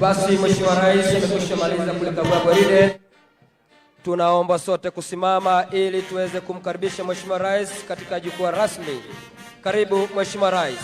Basi Mheshimiwa Rais amekwisha maliza kulikagua gwaride. Tunaomba sote kusimama ili tuweze kumkaribisha Mheshimiwa Rais katika jukwaa rasmi. Karibu Mheshimiwa Rais.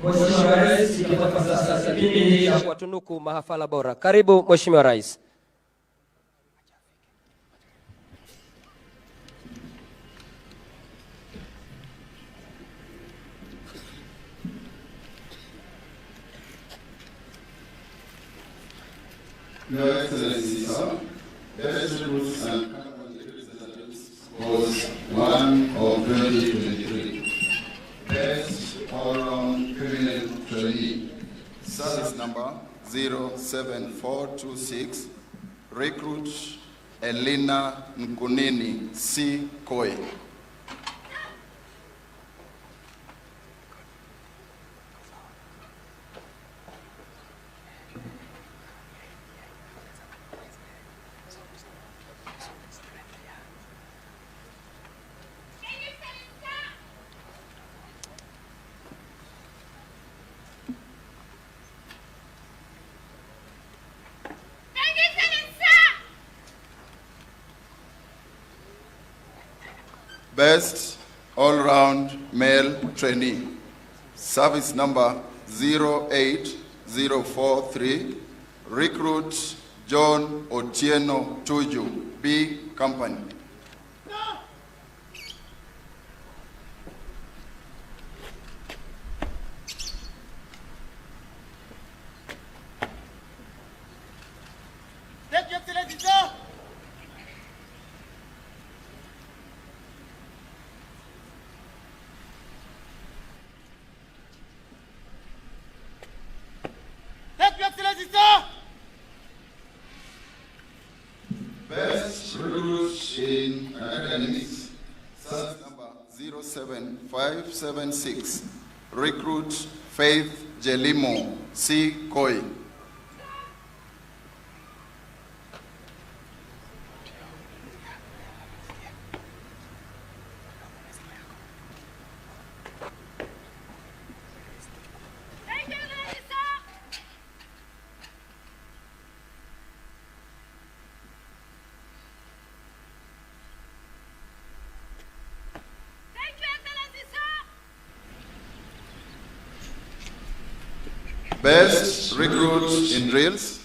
Mheshimiwa Rais itapata sasa kipindi cha kuwatunuku mahafala bora. Karibu Mheshimiwa Rais. Your Excellency, sir, best recruits and cabinet representatives was 1 of 2023. Best all-round criminal trainee, service number 07426, recruit Elena Nkunini C. Koi. Best all-round male trainee, service number 08043, recruit John Otieno Tuju, B Company. Thank you, Excellency, sir. Best recruit in academics, service number 07576, recruit Faith Jelimo C. Koi. Best recruit in drills,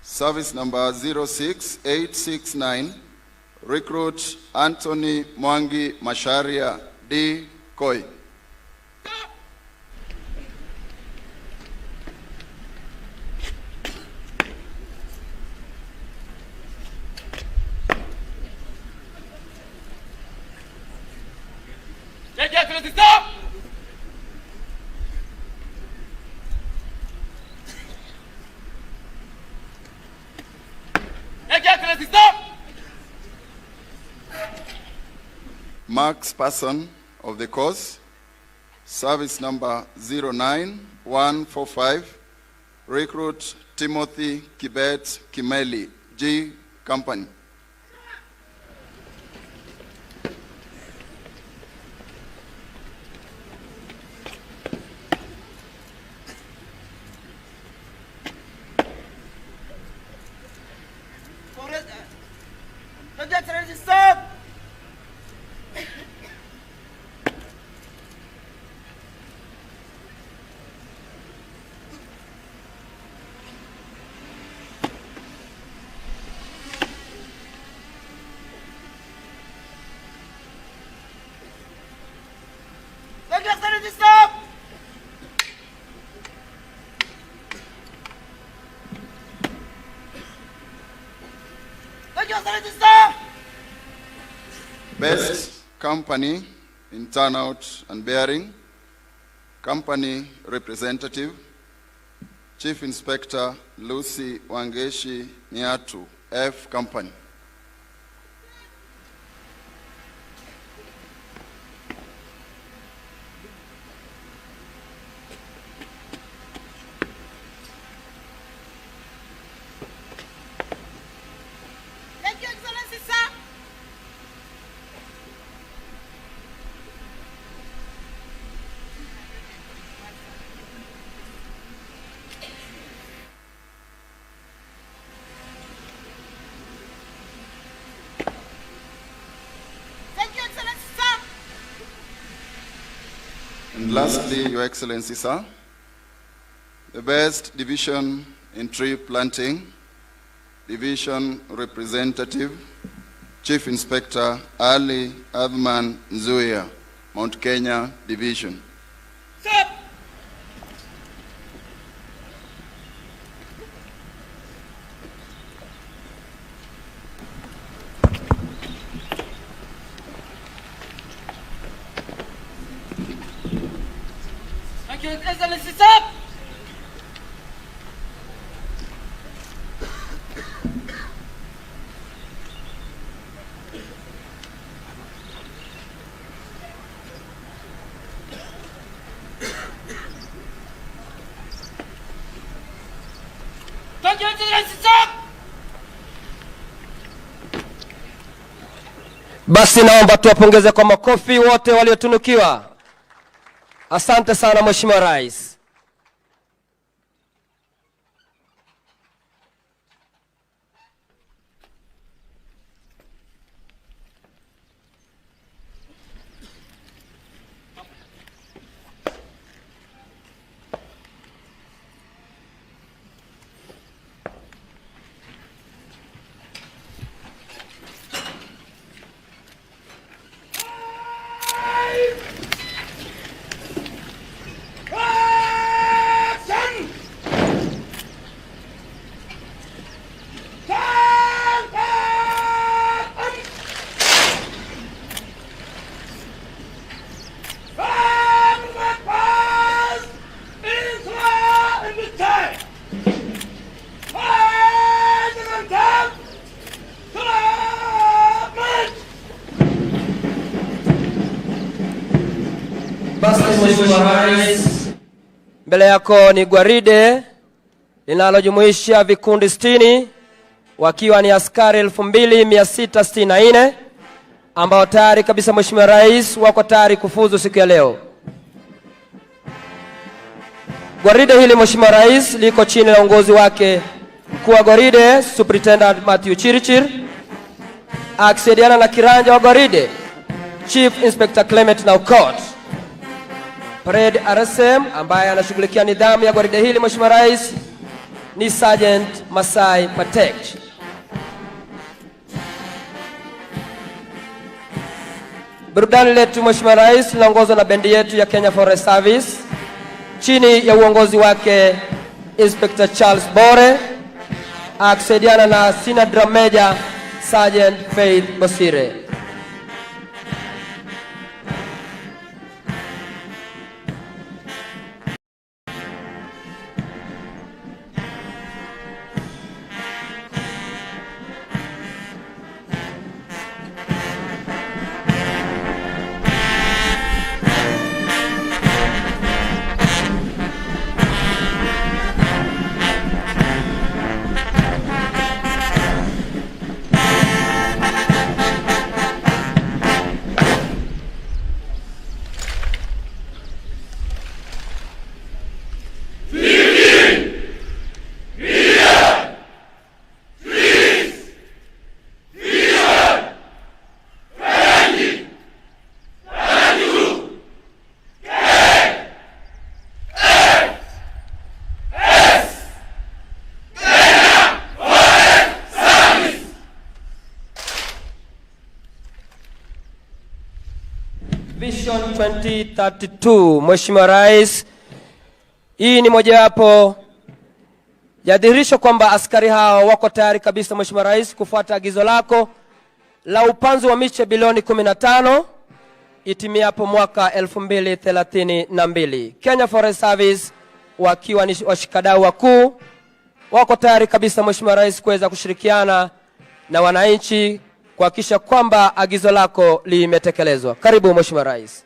service number 06869, recruit Anthony Mwangi Masharia D. Koi. Thank you, Excellency, sir. marks person of the course, service number 09145, recruit Timothy Kibet Kimeli, G Company. Best company in turnout and bearing, company representative, Chief Inspector Lucy Wangeshi Niatu, F Company. And lastly, Your Excellency, sir, the best division in tree planting, division representative, Chief Inspector Ali Adman Nzuya, Mount Kenya Division. Stop! Thank you, Excellency, stop! Thank you, Excellency, stop! Basi naomba tuwapongeze kwa makofi wote waliotunukiwa. Asante sana Mheshimiwa Rais. Basi Mheshimiwa Rais, mbele yako ni gwaride linalojumuisha vikundi 60 wakiwa ni askari 2664 ambao tayari kabisa Mheshimiwa Rais wako tayari kufuzu siku ya leo. Gwaride hili Mheshimiwa Rais liko chini ya uongozi wake mkuu wa gwaride Superintendent Matthew Chirichir, akisaidiana na kiranja wa gwaride Chief Inspector Clement Naukot. Parade RSM ambaye anashughulikia nidhamu ya gwaride hili Mheshimiwa Rais ni Sergeant Masai Patek. Burudani letu Mheshimiwa Rais linaongozwa na bendi yetu ya Kenya Forest Service chini ya uongozi wake Inspector Charles Bore, akisaidiana na Senior Drum Major Sergeant Faith Bosire. 2032. Mheshimiwa Rais, hii ni mojawapo ya dhihirisho kwamba askari hao wako tayari kabisa, Mheshimiwa Rais, kufuata agizo lako la upanzi wa miche bilioni 15 itimiapo mwaka 2032. Kenya Forest Service wakiwa ni washikadau wakuu wako tayari kabisa, Mheshimiwa Rais, kuweza kushirikiana na wananchi kuhakikisha kwamba agizo lako limetekelezwa. Karibu Mheshimiwa Rais.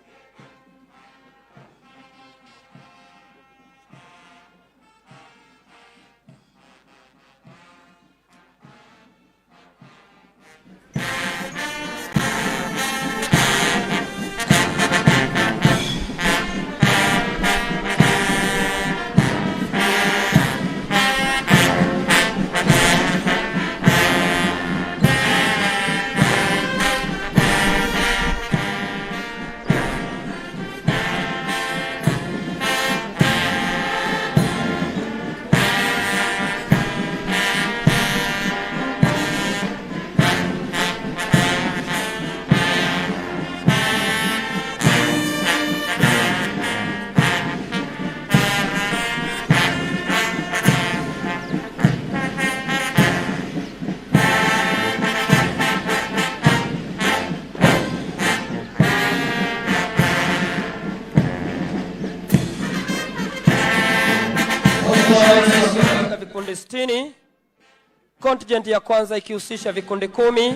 Vikundi 60, contingent ya kwanza ikihusisha vikundi 10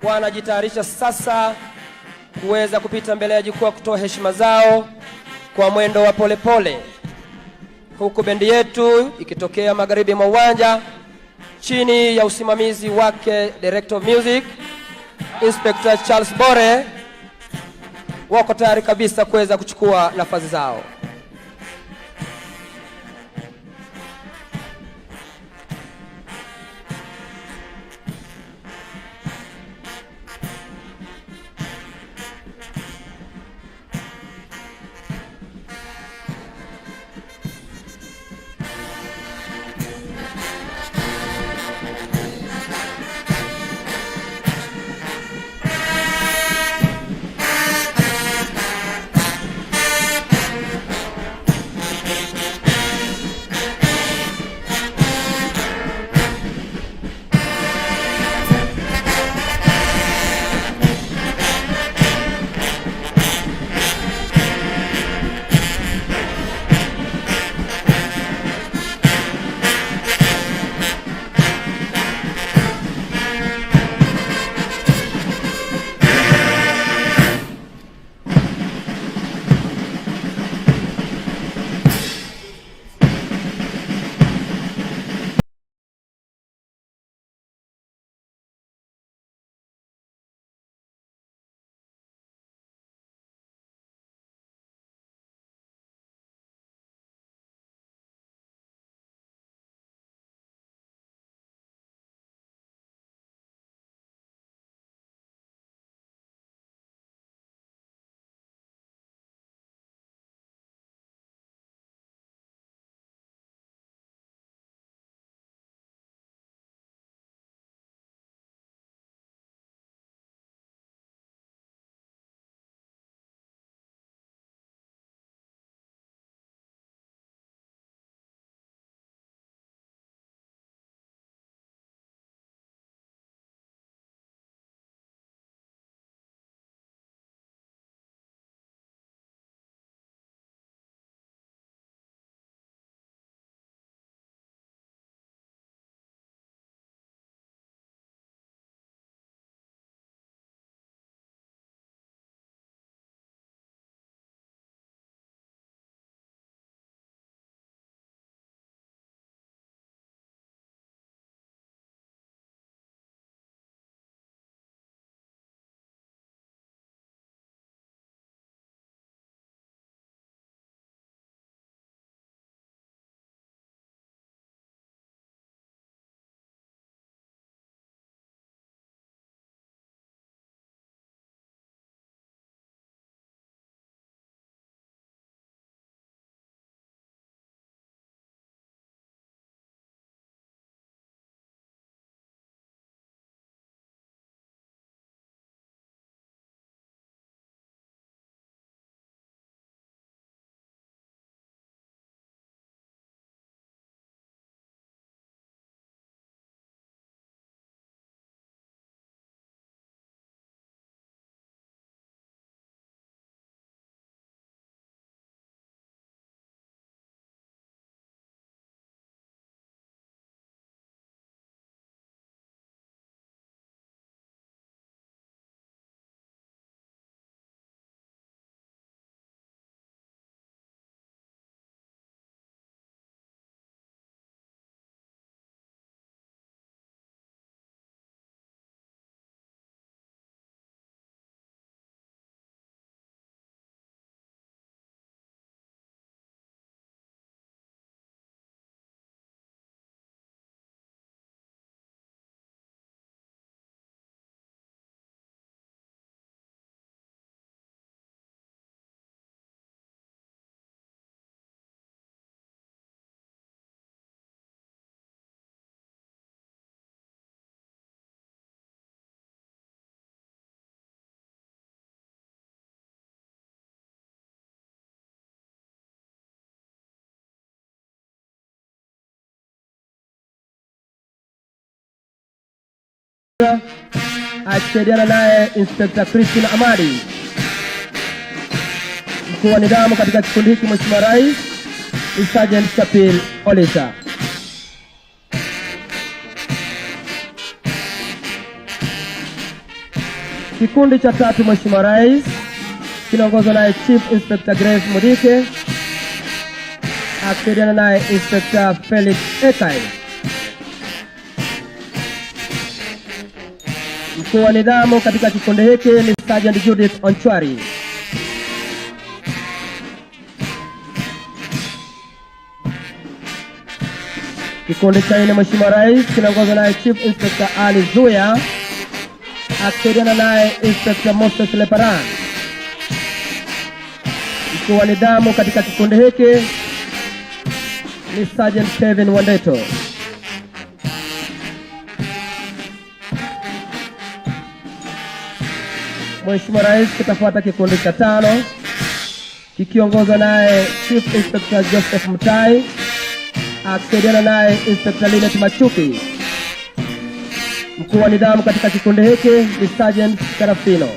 wanajitayarisha sasa kuweza kupita mbele ya jukwaa kutoa heshima zao kwa mwendo wa polepole, huku bendi yetu ikitokea magharibi mwa uwanja chini ya usimamizi wake Director of Music Inspector Charles Bore wako tayari kabisa kuweza kuchukua nafasi zao. akisaidiana naye Inspector Christine Amadi. Mkuu wa nidhamu katika kikundi hiki Mheshimiwa Rais ni Sergeant Kapil Olisa. Kikundi cha tatu Mheshimiwa Rais kinaongozwa naye Chief Inspector Grace Mudike akisaidiana naye Inspector Felix Ekai. Mkuu wa nidhamu katika kikundi hiki ni Sergeant Judith Onchwari. Kikundi cha nne Mheshimiwa Rais kinaongozwa naye Chief Inspector Ali Zuya akisaidiana naye Inspector Moses Leparan. Mkuu wa nidhamu katika kikundi hiki ni Sergeant Kevin Wandeto. Mheshimiwa Rais kitafuata kikundi cha tano kikiongozwa naye Chief Inspector Joseph Mutai akisaidiana naye Inspector Linet Machuki. Mkuu wa nidhamu katika kikundi hiki ni Sergeant Karafino.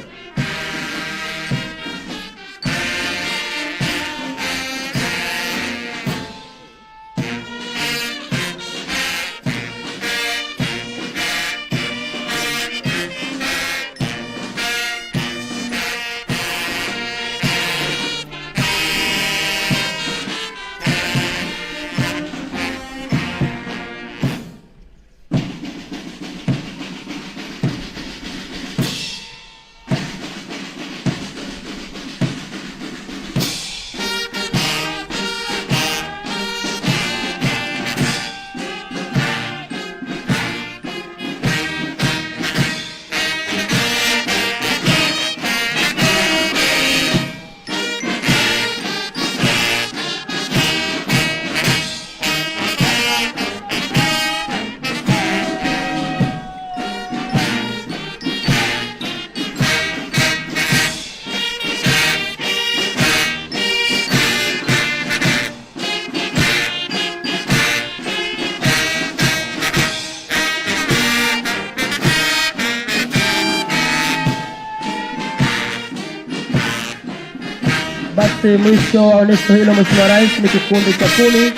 Basi mwisho wa onyesho hilo Mheshimiwa Rais ni kikundi cha 10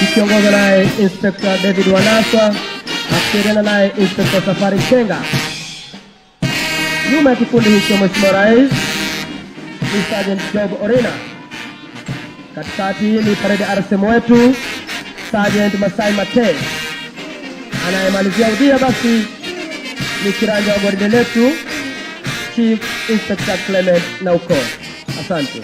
kikiongozwa naye Inspector David Wanaswa akisaidiana naye Inspector Safari Kenga. Nyuma ya kikundi hicho Mheshimiwa Rais ni Sergeant Job Orina. Katikati ni parade RSM wetu Sergeant Masai Mate. Anayemalizia udia basi ni kiranja wa gwaride letu Chief Inspector Clement Nauko. Asante.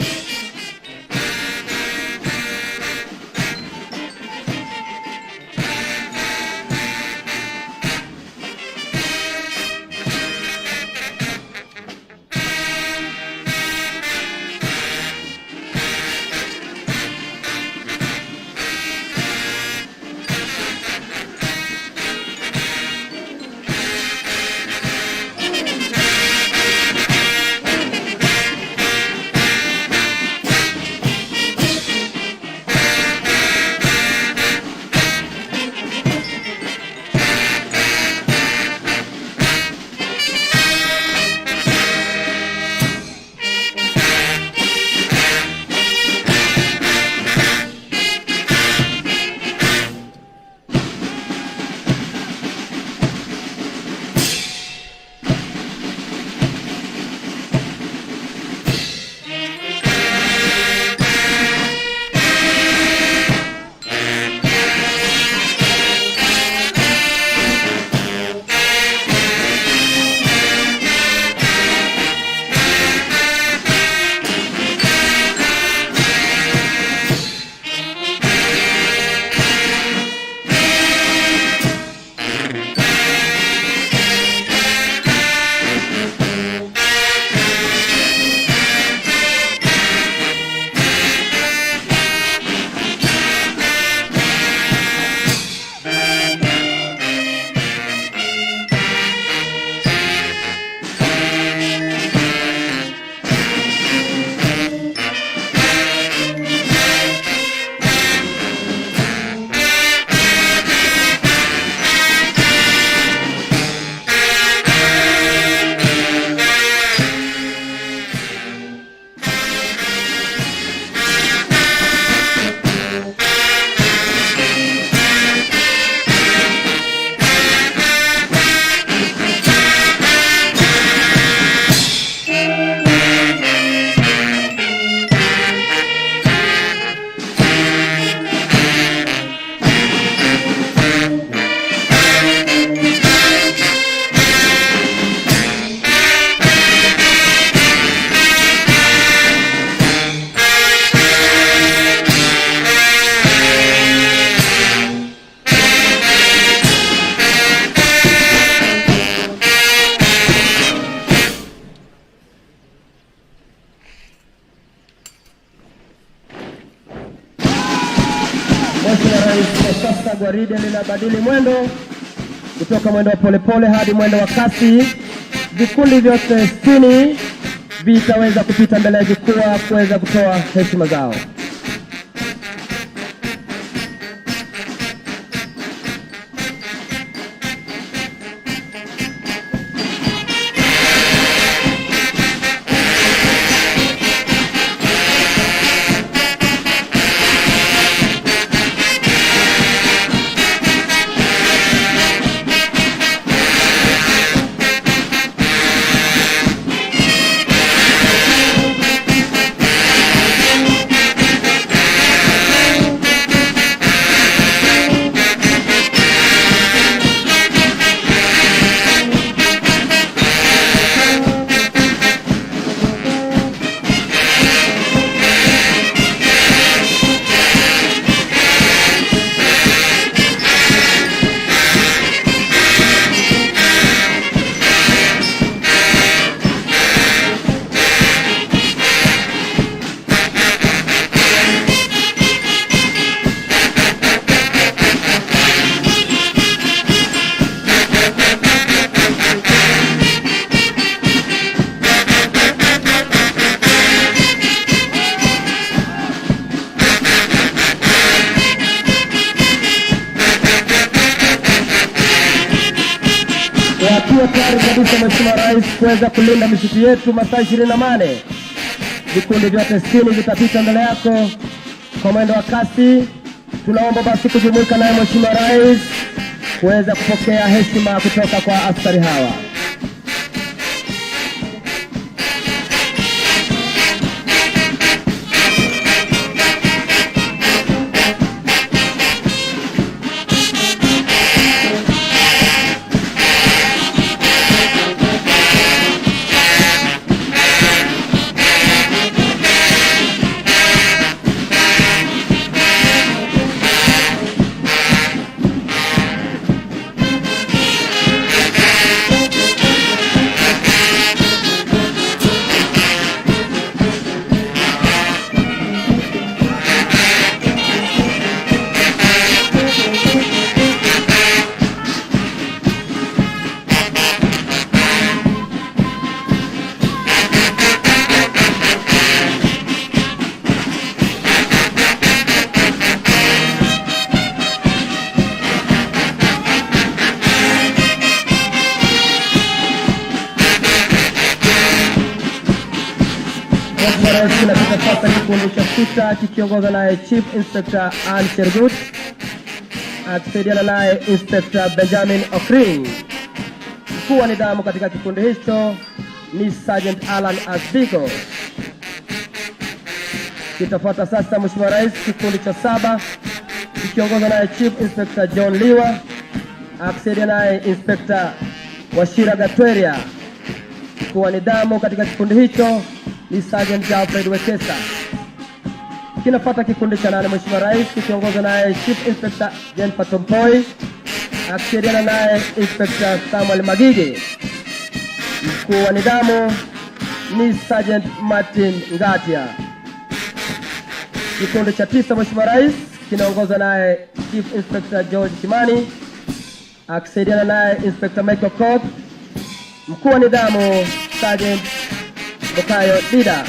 Mheshimiwa Rais, kwa sasa gwaride linabadili mwendo kutoka mwendo wa polepole hadi mwendo wa kasi. Vikundi vyote 60 vitaweza kupita mbele ya jukwaa kuweza kutoa heshima zao. Wakiwa tayari kabisa Mheshimiwa Rais kuweza kulinda misitu yetu masaa 28. Vikundi vyote 60 vitapita mbele yako kwa mwendo wa kasi. Tunaomba basi kujumuika naye Mheshimiwa Rais kuweza kupokea heshima kutoka kwa askari hawa. Kinapita sasa kikundi cha 6 kikiongozwa naye Chief Inspector Ann Chergut akisaidiana naye Inspector Benjamin Okring. Mkuu wa nidhamu katika kikundi hicho ni Sergeant Alan Asbigo. Kitafuata sasa Mheshimiwa Rais kikundi cha 7 kikiongozwa naye Chief Inspector John Liwa akisaidiana naye Inspector Washira Gatweria. Mkuu wa nidhamu katika kikundi hicho ni Sergeant Alfred Wekesa. Kinafuata kikundi cha 8 Mheshimiwa Rais kikiongozwa naye Chief Inspector Jennifer Tompoi akisaidiana naye Inspector Samuel Magige. Mkuu wa nidhamu ni Sergeant Martin Ngatia. Kikundi cha 9 Mheshimiwa Rais kinaongozwa naye Chief Inspector George Kimani akisaidiana naye Inspector Michael Cobb. Mkuu wa nidhamu Sergeant Bokayo Dida.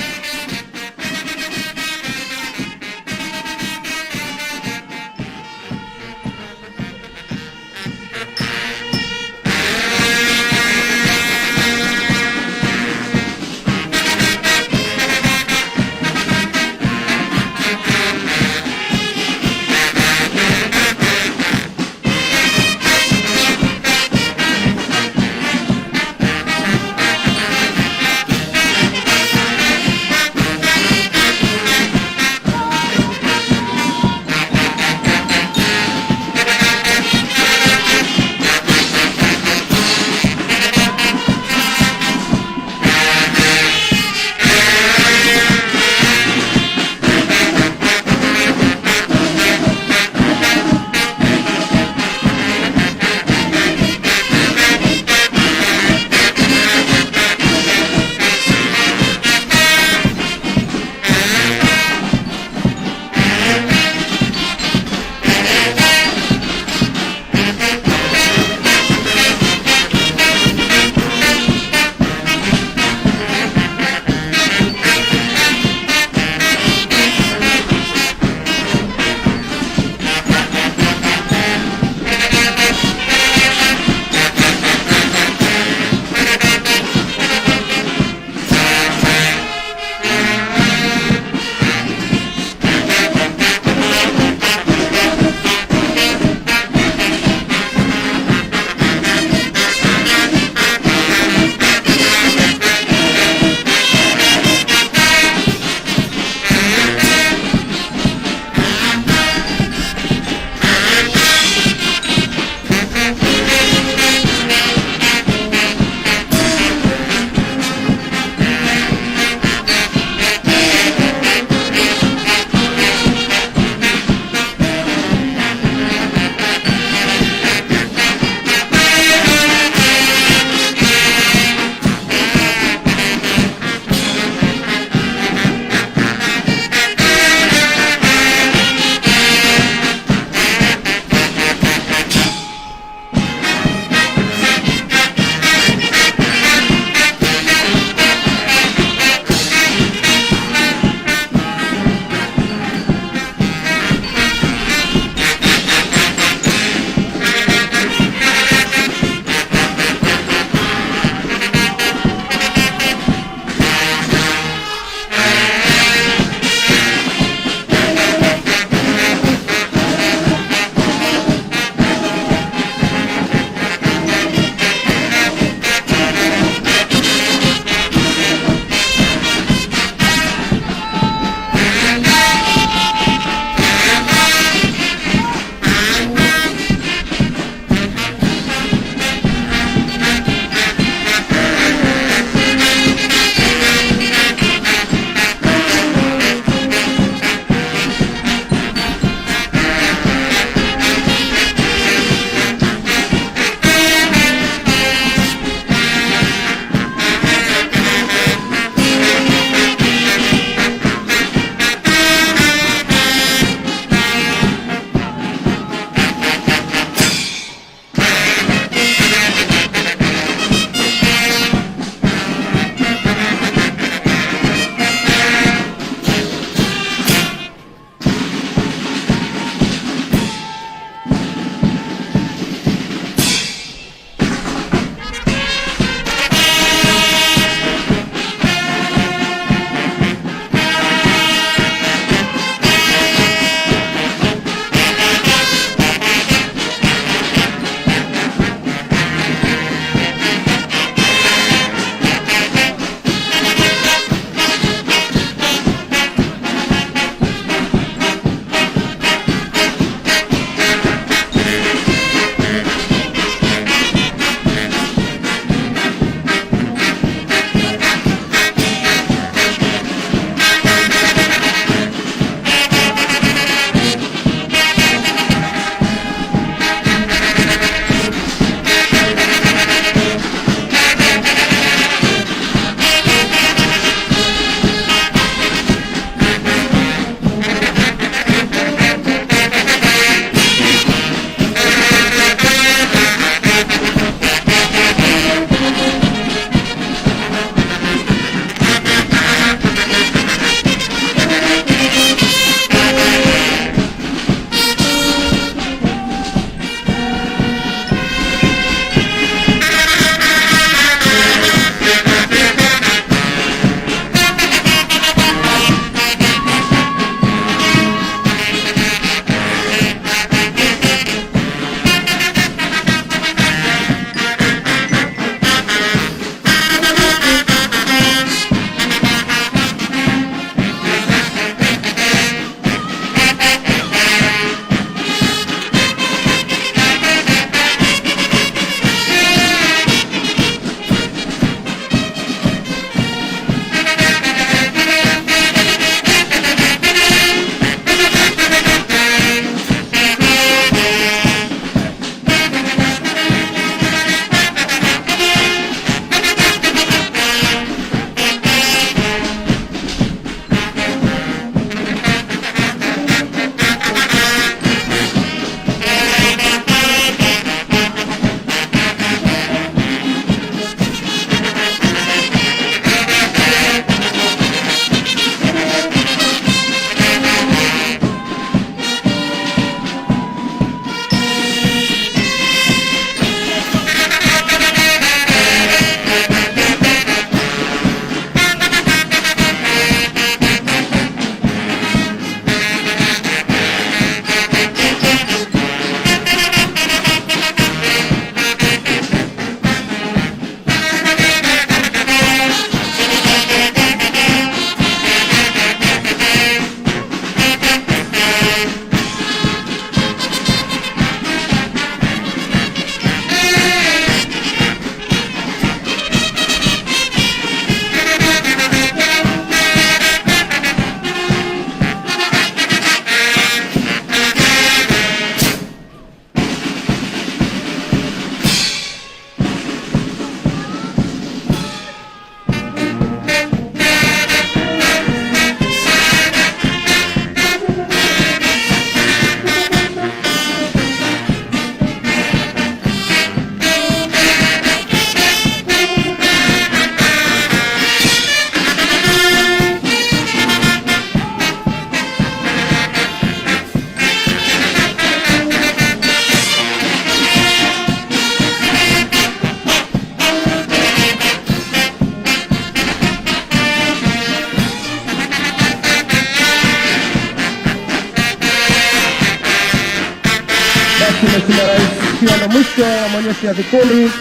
Basi Mheshimiwa Rais, ikiwa na mwisho wa maonyesho ya vikundi,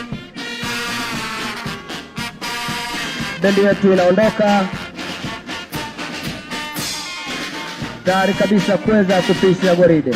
bendi yetu inaondoka tayari kabisa kuweza kupisha gwaride.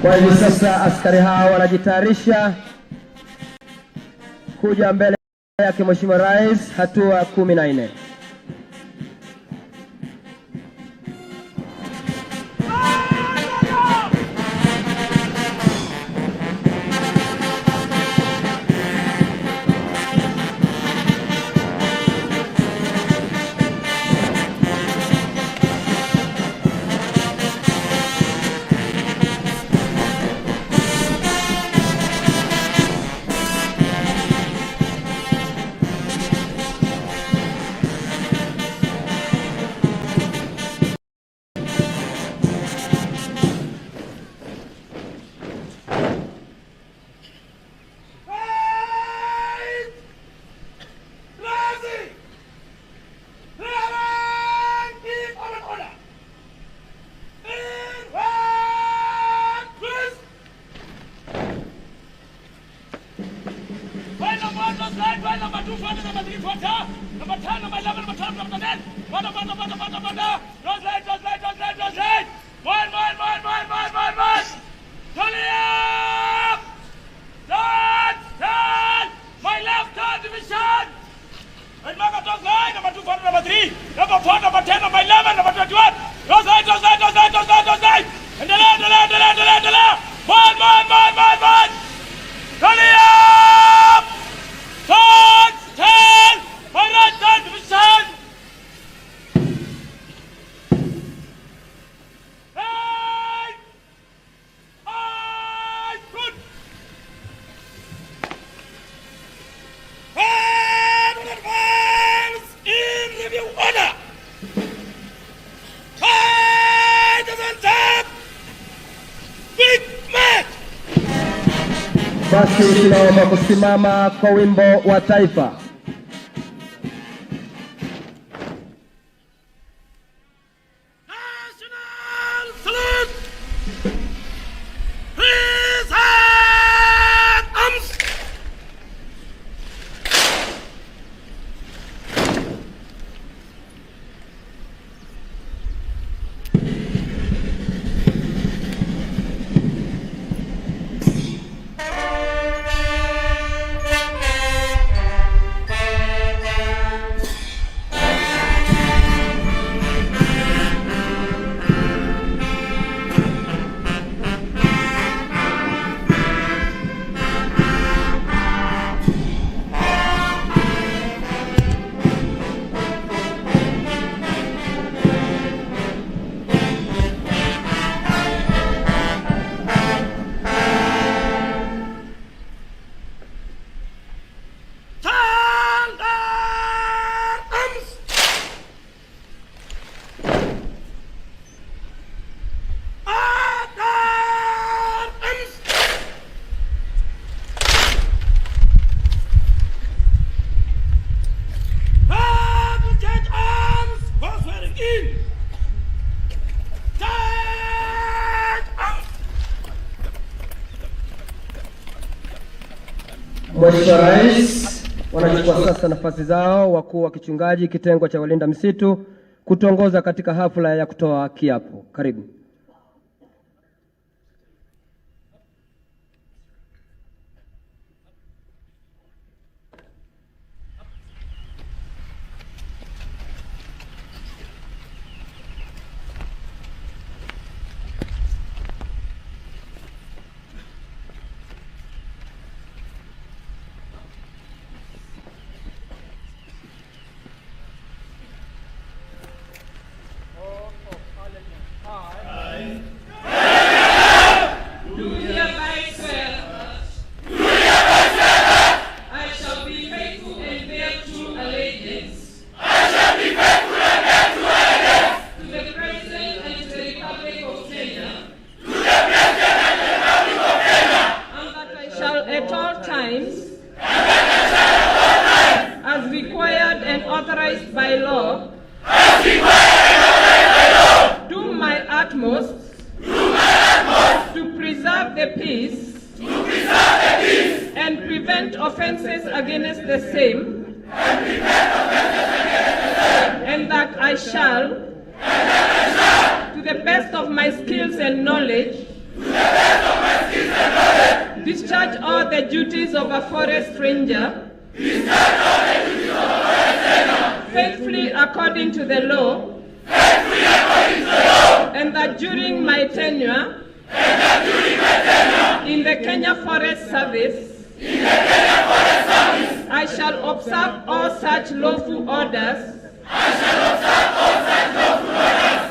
Kwa hivi sasa askari hao wanajitayarisha kuja mbele yake Mheshimiwa Rais, hatua 14. Basi tunaomba kusimama kwa wimbo wa taifa. Mheshimiwa Rais, wanachukua sasa nafasi zao wakuu wa kichungaji kitengo cha walinda misitu kutongoza katika hafla ya kutoa kiapo. Karibu. Offenses against the same, and that I shall, to the best of my skills and knowledge, discharge all the duties of a forest ranger, faithfully according to the law, and that during my tenure in the Kenya Forest Service, I shall observe all such lawful orders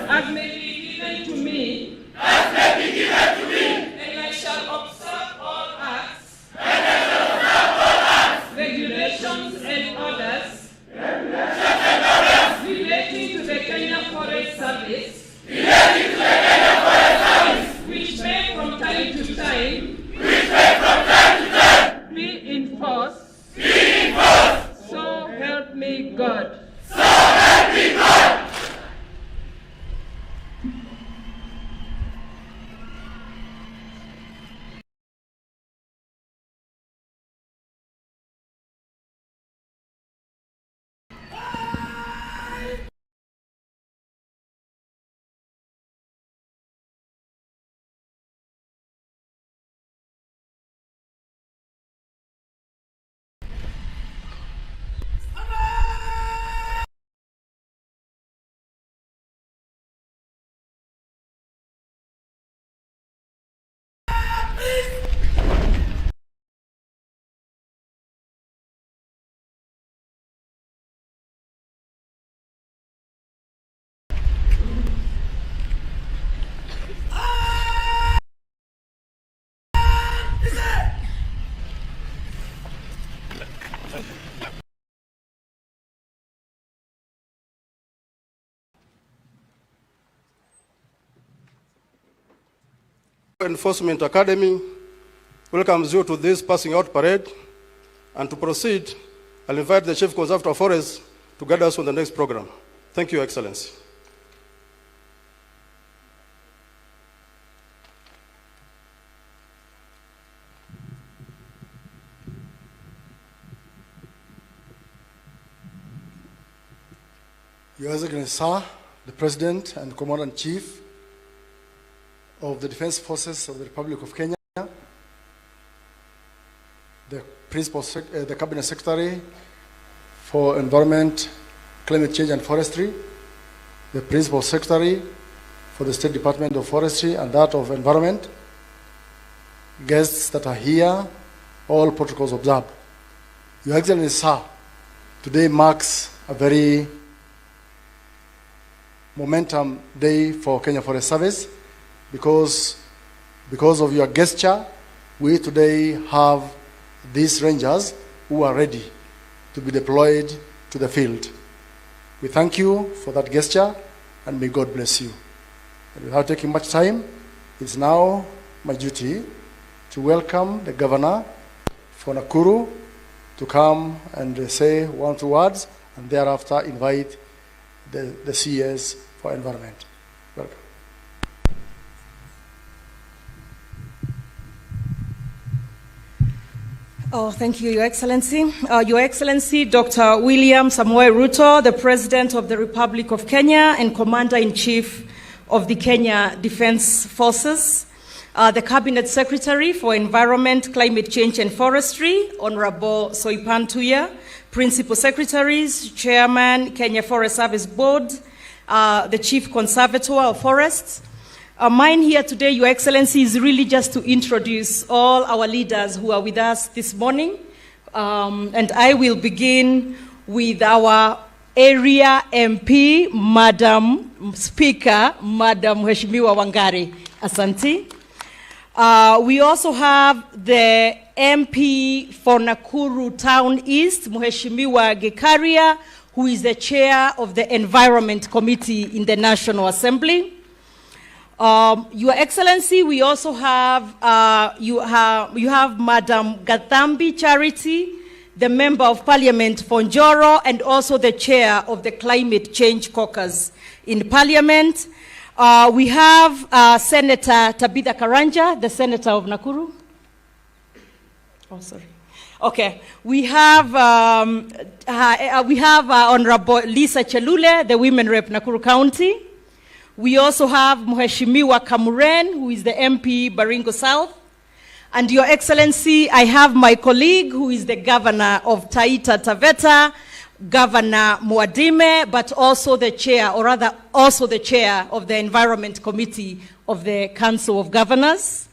as may be given to me, and I shall observe all acts, regulations and orders relating to the Kenya Forest Service, which may from time to time be enforced. So help me God. So help me God. Enforcement Academy welcomes you to this passing out parade, and to proceed, I'll invite the Chief Conservator of Forests to guide us on the next program. Thank you, Excellency. Your Excellency, Sir, the President and Commander-in-Chief of the Defense Forces of the Republic of Kenya, the the Cabinet Secretary for Environment, Climate Change and Forestry, the Principal Secretary for the State Department of Forestry and that of Environment, guests that are here, all protocols observed. Your Excellency, Sir, today marks a very momentum day for Kenya Forest Service because of your gesture, we today have these rangers who are ready to be deployed to the field. We thank you for that gesture and may God bless you. And without taking much time, it's now my duty to welcome the Governor for Nakuru to come and say 1 or 2 words, and thereafter invite the CS for Environment. Welcome. Oh, thank you, Your Excellency. Your Excellency, Dr. William Samoei Ruto, the President of the Republic of Kenya and Commander-in-Chief of the Kenya Defense Forces, the Cabinet Secretary for Environment, Climate Change and Forestry, Honorable Soipan Tuya, Principal Secretaries, Chairman, Kenya Forest Service Board, the Chief Conservator of Forests. Mine here today, Your Excellency, is really just to introduce all our leaders who are with us this morning. And I will begin with our area MP, Madam Speaker, Madam Mheshimiwa Wangari. Asante. We also have the MP for Nakuru Town East, Mheshimiwa Gikaria, who is the chair of the Environment Committee in the National Assembly. Your Excellency, we also have, you have Madam Gathambi Charity, the Member of Parliament for Njoro, and also the chair of the Climate Change Caucus in Parliament. We have Senator Tabitha Karanja, the Senator of Nakuru. Oh, sorry. Okay. We have Honorable Lisa Chelule, the Women Rep Nakuru County. We also have Mheshimiwa Kamuren, who is the MP Baringo South. And Your Excellency, I have my colleague, who is the Governor of Taita Taveta, Governor Muadime, but also the chair, or rather also the chair of the Environment Committee of the Council of Governors.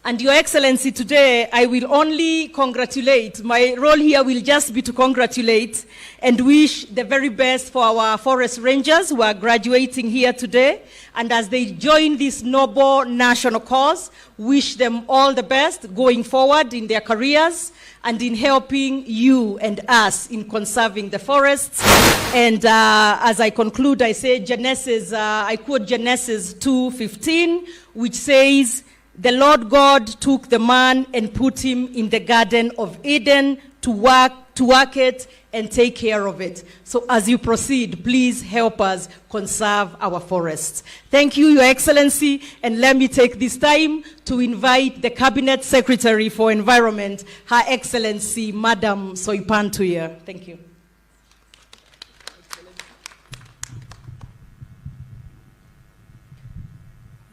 And Your Excellency, today I will only congratulate. My role here will just be to congratulate and wish the very best for our forest rangers who are graduating here today. And as they join this noble national cause, wish them all the best going forward in their careers and in helping you and us in conserving the forests. And as I conclude, I say Genesis, I quote Genesis 2:15, which says, "The Lord God took the man and put him in the Garden of Eden to work it and take care of it." So as you proceed, please help us conserve our forests. Thank you, Your Excellency, and let me take this time to invite the Cabinet Secretary for Environment, Her Excellency, Madam Soipan Tuya. Thank you.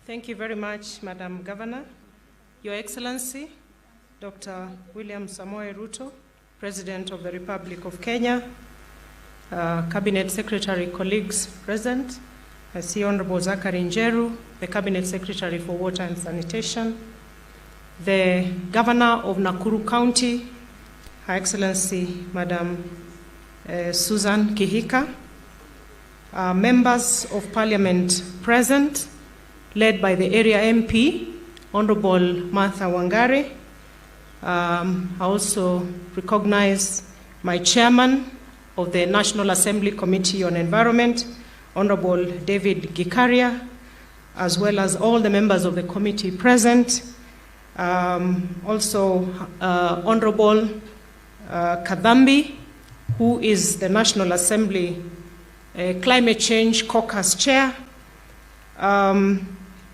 Thank you very much, Madam Governor. Your Excellency, Dr. William Samoei Ruto, President of the Republic of Kenya, Cabinet Secretary colleagues present. I see Honorable Zachary Njeru, the Cabinet Secretary for Water and Sanitation, the Governor of Nakuru County, Her Excellency, Madam Susan Kihika, members of Parliament present, led by the area MP, Honorable Martha Wangari. I also recognize my chairman of the National Assembly Committee on Environment, Honorable David Gikaria, as well as all the members of the committee present. Also, Honorable Kadhambi, who is the National Assembly Climate Change Caucus Chair.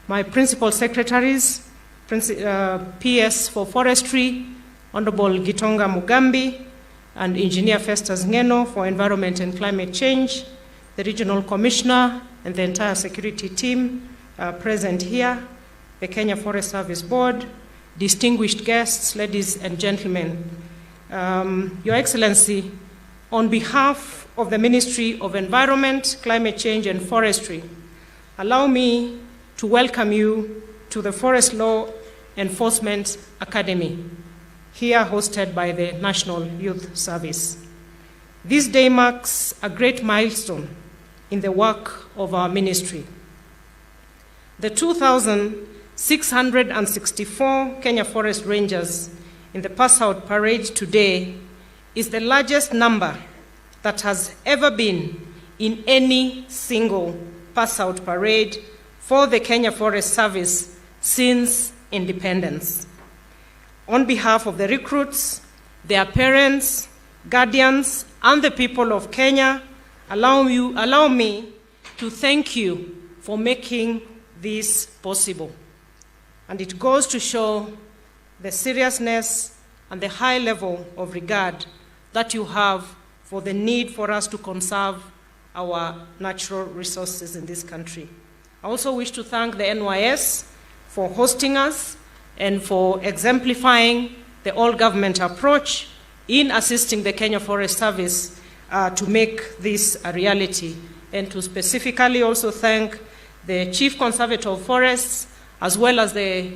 My principal secretaries, PS for Forestry, Honorable Gitonga Mugambi, and Engineer Festus Ngeno for Environment and Climate Change, the Regional Commissioner, and the entire security team present here, the Kenya Forest Service Board, distinguished guests, ladies and gentlemen. Your Excellency, on behalf of the Ministry of Environment, Climate Change and Forestry, allow me to welcome you to the Forest Law Enforcement Academy, here hosted by the National Youth Service. This day marks a great milestone in the work of our ministry. The 2,664 Kenya Forest Rangers in the pass-out parade today is the largest number that has ever been in any single pass-out parade for the Kenya Forest Service since independence. On behalf of the recruits, their parents, guardians, and the people of Kenya, allow me to thank you for making this possible. And it goes to show the seriousness and the high level of regard that you have for the need for us to conserve our natural resources in this country. I also wish to thank the NYS for hosting us and for exemplifying the all-government approach in assisting the Kenya Forest Service to make this a reality, and to specifically also thank the Chief Conservator of Forests as well as the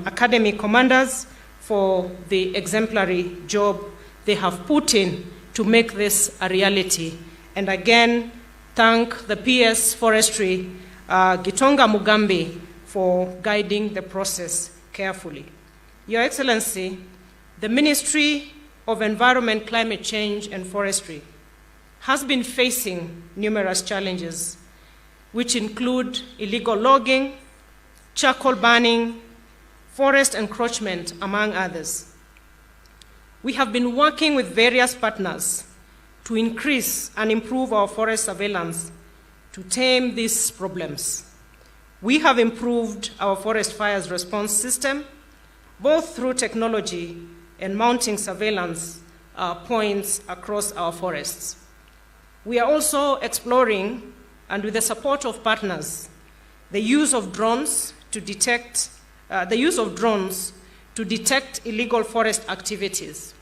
Academy commanders for the exemplary job they have put in to make this a reality. And again, thank the PS Forestry, Gitonga Mugambi, for guiding the process carefully. Your Excellency, the Ministry of Environment, Climate Change and Forestry has been facing numerous challenges, which include illegal logging, charcoal burning, forest encroachment, among others. We have been working with various partners to increase and improve our forest surveillance to tame these problems. We have improved our forest fires response system, both through technology and mounting surveillance points across our forests. We are also exploring, and with the support of partners, the use of drones to detect illegal forest activities.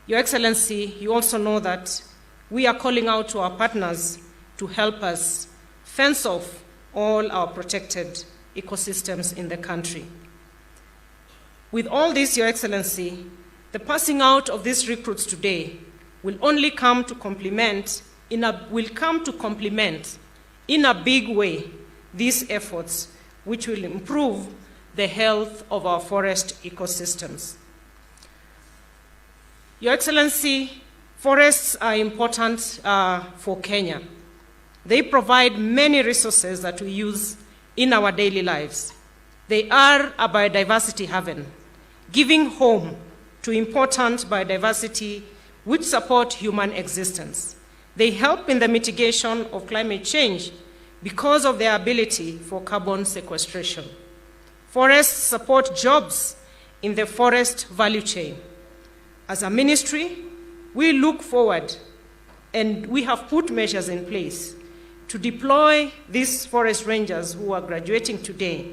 Your Excellency, you also know that we are calling out to our partners to help us fence off all our protected ecosystems in the country. With all this, Your Excellency, the passing out of these recruits today will only come to complement in a big way these efforts, which will improve the health of our forest ecosystems. Your Excellency, forests are important for Kenya. They provide many resources that we use in our daily lives. They are a biodiversity haven, giving home to important biodiversity which support human existence. They help in the mitigation of climate change because of their ability for carbon sequestration. Forests support jobs in the forest value chain. As a ministry, we look forward, and we have put measures in place to deploy these forest rangers who are graduating today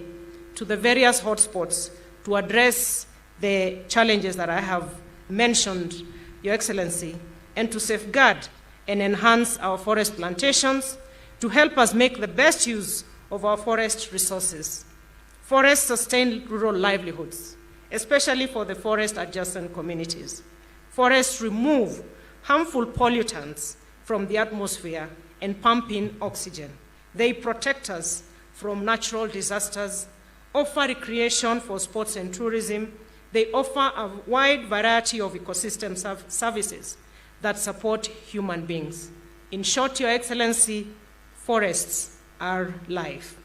to the various hotspots to address the challenges that I have mentioned, Your Excellency, and to safeguard and enhance our forest plantations to help us make the best use of our forest resources. Forests sustain rural livelihoods, especially for the forest-adjacent communities. Forests remove harmful pollutants from the atmosphere and pump in oxygen. They protect us from natural disasters, offer recreation for sports and tourism. They offer a wide variety of ecosystem services that support human beings. In short, Your Excellency, forests are life.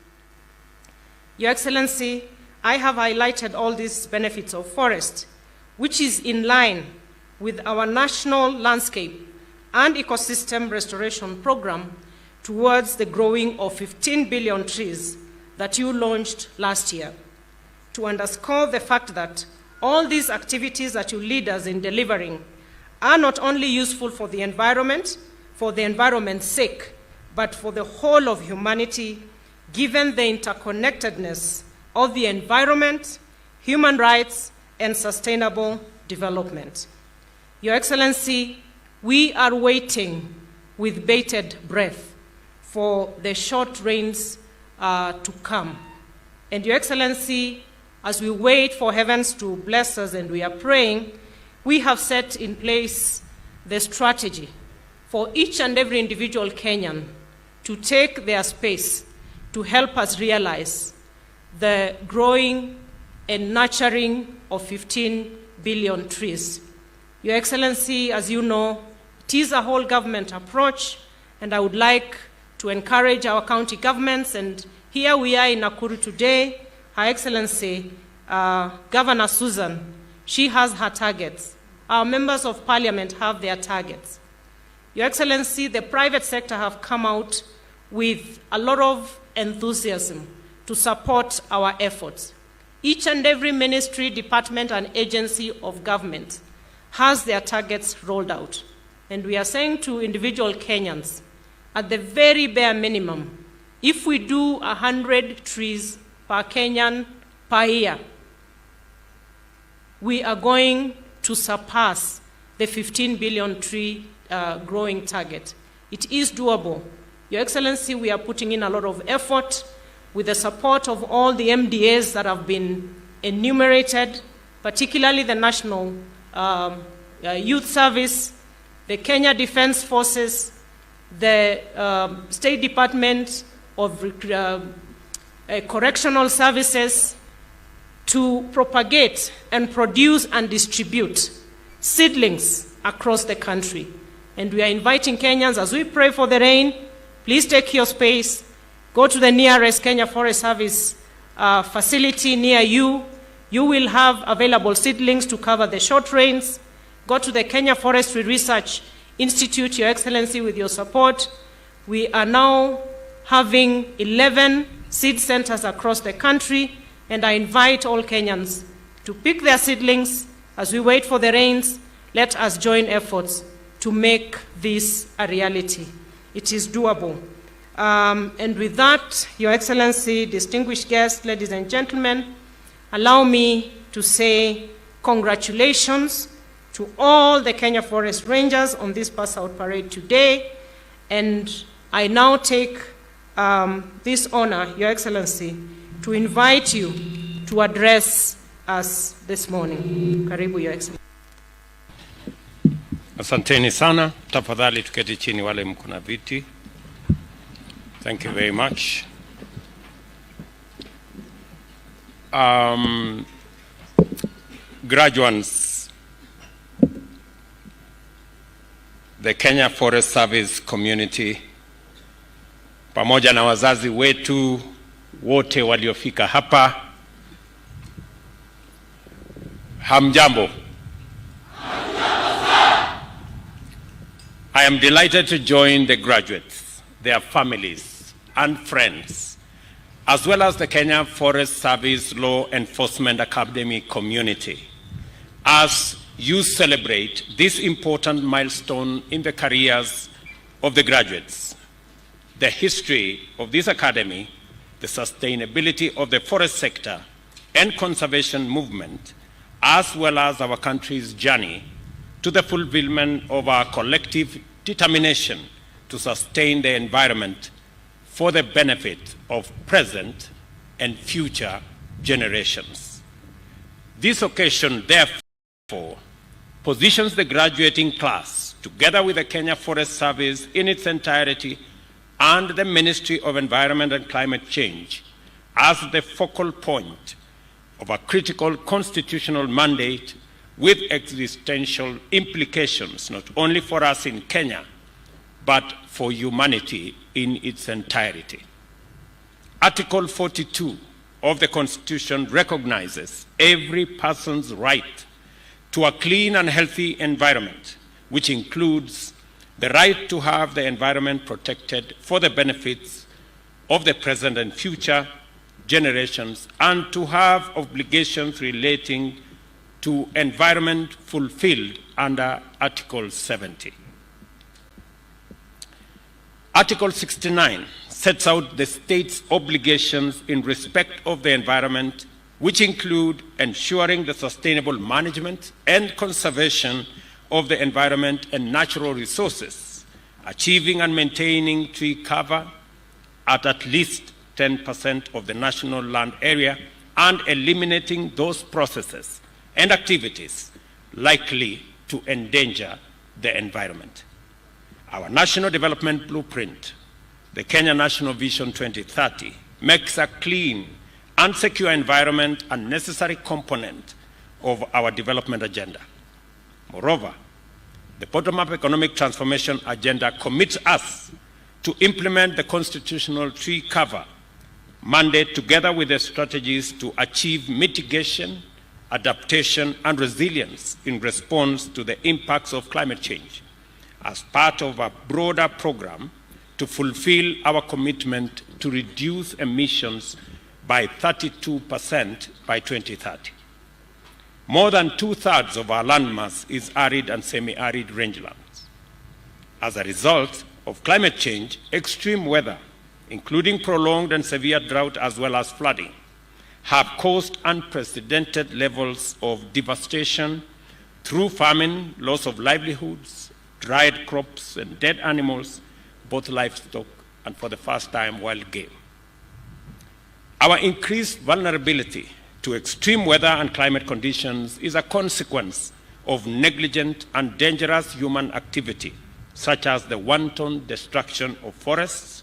Your Excellency, I have highlighted all these benefits of forest, which is in line with our national landscape and ecosystem restoration program towards the growing of 15 billion trees that you launched last year, to underscore the fact that all these activities that you lead us in delivering are not only useful for the environment's sake, but for the whole of humanity, given the interconnectedness of the environment, human rights, and sustainable development. Your Excellency, we are waiting with bated breath for the short rains to come. And Your Excellency, as we wait for heavens to bless us and we are praying, we have set in place the strategy for each and every individual Kenyan to take their space to help us realize the growing and nurturing of 15 billion trees. Your Excellency, as you know, it is a whole government approach, and I would like to encourage our county governments, and here we are in Nakuru today. Her Excellency, Governor Susan, she has her targets. Our members of parliament have their targets. Your Excellency, the private sector have come out with a lot of enthusiasm to support our efforts. Each and every ministry, department, and agency of government has their targets rolled out. And we are saying to individual Kenyans, at the very bare minimum, if we do 100 trees per Kenyan per year, we are going to surpass the 15 billion tree growing target. It is doable. Your Excellency, we are putting in a lot of effort with the support of all the MDAs that have been enumerated, particularly the National Youth Service, the Kenya Defense Forces, the State Department of Correctional Services, to propagate and produce and distribute seedlings across the country. And we are inviting Kenyans, as we pray for the rain, please take your space, go to the nearest Kenya Forest Service facility near you. You will have available seedlings to cover the short rains. Go to the Kenya Forestry Research Institute, Your Excellency, with your support. We are now having 11 seed centers across the country, and I invite all Kenyans to pick their seedlings as we wait for the rains. Let us join efforts to make this a reality. It is doable. And with that, Your Excellency, distinguished guests, ladies and gentlemen, allow me to say congratulations to all the Kenya Forest Rangers on this pass-out parade today. And I now take this honor, Your Excellency, to invite you to address us this morning. Karibu, Your Excellency. Asanteni sana. Tafadhali tuketi chini wale mko na viti. Thank you very much. Graduates, the Kenya Forest Service community, pamoja na wazazi wetu wote waliofika hapa, hamjambo. I am delighted to join the graduates, their families and friends, as well as the Kenya Forest Service Law Enforcement Academy community, as you celebrate this important milestone in the careers of the graduates. The history of this academy, the sustainability of the forest sector and conservation movement, as well as our country's journey to the fulfillment of our collective determination to sustain the environment for the benefit of present and future generations. This occasion, therefore, positions the graduating class, together with the Kenya Forest Service in its entirety and the Ministry of Environment and Climate Change, as the focal point of a critical constitutional mandate with existential implications, not only for us in Kenya, but for humanity in its entirety. Article 42 of the Constitution recognizes every person's right to a clean and healthy environment, which includes the right to have the environment protected for the benefits of the present and future generations, and to have obligations relating to environment fulfilled under Article 70. Article 69 sets out the state's obligations in respect of the environment, which include ensuring the sustainable management and conservation of the environment and natural resources, achieving and maintaining tree cover at least 10% of the national land area, and eliminating those processes and activities likely to endanger the environment. Our National Development Blueprint, the Kenya National Vision 2030, makes a clean and secure environment a necessary component of our development agenda. Moreover, the bottom-up economic transformation agenda commits us to implement the constitutional tree cover mandate together with the strategies to achieve mitigation, adaptation, and resilience in response to the impacts of climate change as part of a broader program to fulfill our commitment to reduce emissions by 32% by 2030. More than 2/3 of our landmass is arid and semi-arid rangelands. As a result of climate change, extreme weather, including prolonged and severe drought as well as flooding, have caused unprecedented levels of devastation through famine, loss of livelihoods, dried crops and dead animals, both livestock and for the first time wild game. Our increased vulnerability to extreme weather and climate conditions is a consequence of negligent and dangerous human activity, such as the wanton destruction of forests,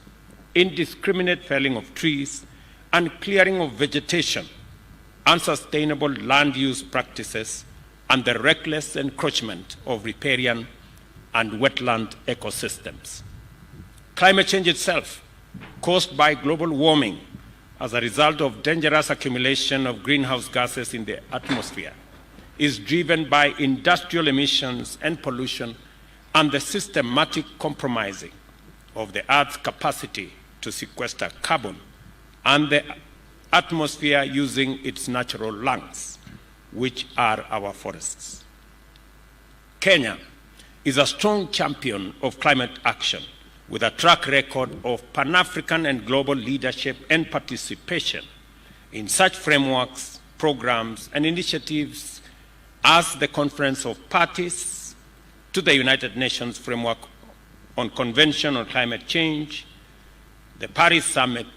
indiscriminate felling of trees, and clearing of vegetation, unsustainable land use practices, and the reckless encroachment of riparian and wetland ecosystems. Climate change itself, caused by global warming as a result of dangerous accumulation of greenhouse gases in the atmosphere, is driven by industrial emissions and pollution and the systematic compromising of the Earth's capacity to sequester carbon and the atmosphere using its natural lungs, which are our forests. Kenya is a strong champion of climate action with a track record of Pan-African and global leadership and participation in such frameworks, programs, and initiatives as the Conference of Parties to the United Nations Framework on Convention on Climate Change, the Paris Summit,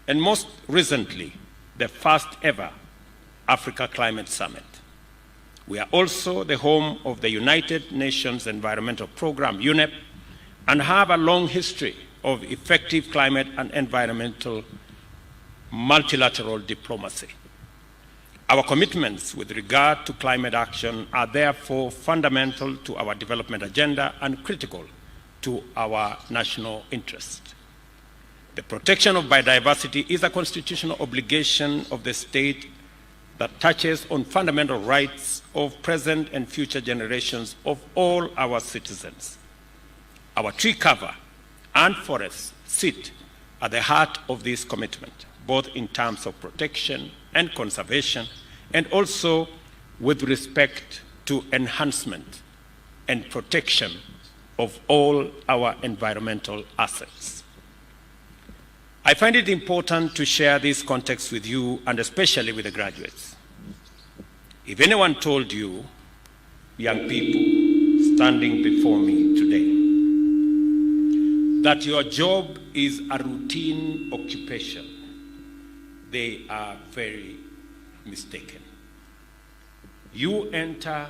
and most recently, the first ever Africa Climate Summit. We are also the home of the United Nations Environmental Programme, UNEP, and have a long history of effective climate and environmental multilateral diplomacy. Our commitments with regard to climate action are therefore fundamental to our development agenda and critical to our national interest. The protection of biodiversity is a constitutional obligation of the state that touches on fundamental rights of present and future generations of all our citizens. Our tree cover and forests sit at the heart of this commitment, both in terms of protection and conservation, and also with respect to enhancement and protection of all our environmental assets. I find it important to share this context with you, and especially with the graduates. If anyone told you, young people standing before me today, that your job is a routine occupation, they are very mistaken. You enter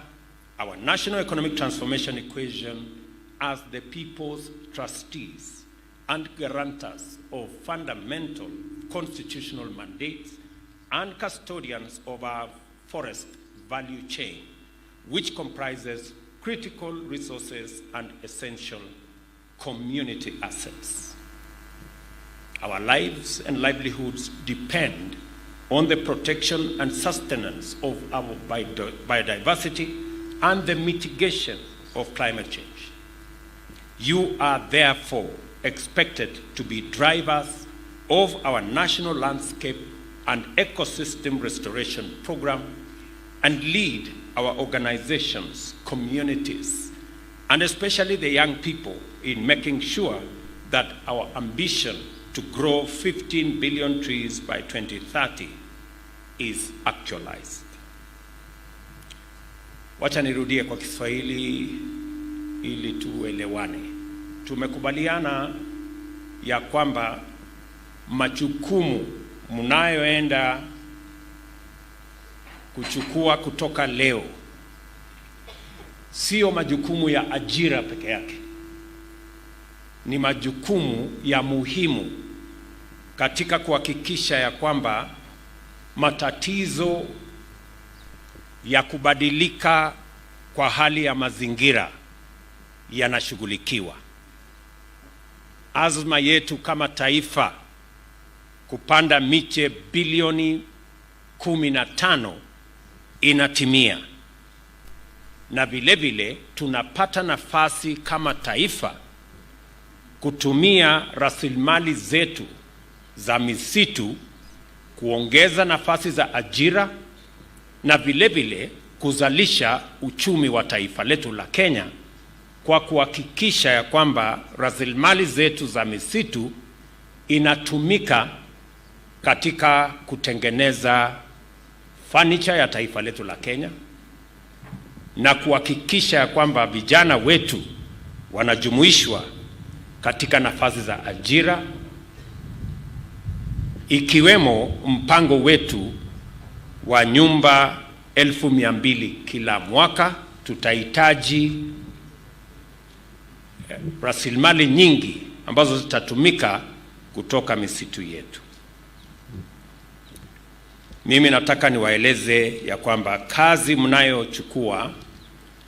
our national economic transformation equation as the people's trustees and guarantors of fundamental constitutional mandates and custodians of our forest value chain, which comprises critical resources and essential community assets. Our lives and livelihoods depend on the protection and sustenance of our biodiversity and the mitigation of climate change. You are therefore expected to be drivers of our national landscape and ecosystem restoration program and lead our organizations, communities, and especially the young people in making sure that our ambition to grow 15 billion trees by 2030 is actualized. Wacha nirudie kwa Kiswahili ili tuelewane. Tumekubaliana ya kwamba majukumu mnayoenda kuchukua kutoka leo sio majukumu ya ajira peke yake. Ni majukumu ya muhimu katika kuhakikisha ya kwamba matatizo ya kubadilika kwa hali ya mazingira yanashughulikiwa. Azma yetu kama taifa kupanda miche bilioni 15 inatimia. Na vile vile tunapata nafasi kama taifa kutumia rasilimali zetu za misitu kuongeza nafasi za ajira na vile vile kuzalisha uchumi wa taifa letu la Kenya kwa kuhakikisha ya kwamba rasilimali zetu za misitu inatumika katika kutengeneza furniture ya taifa letu la Kenya, na kuhakikisha ya kwamba vijana wetu wanajumuishwa katika nafasi za ajira, ikiwemo mpango wetu wa nyumba 200,000 kila mwaka. Tutahitaji rasilimali nyingi ambazo zitatumika kutoka misitu yetu. Mimi nataka niwaeleze ya kwamba kazi mnayochukua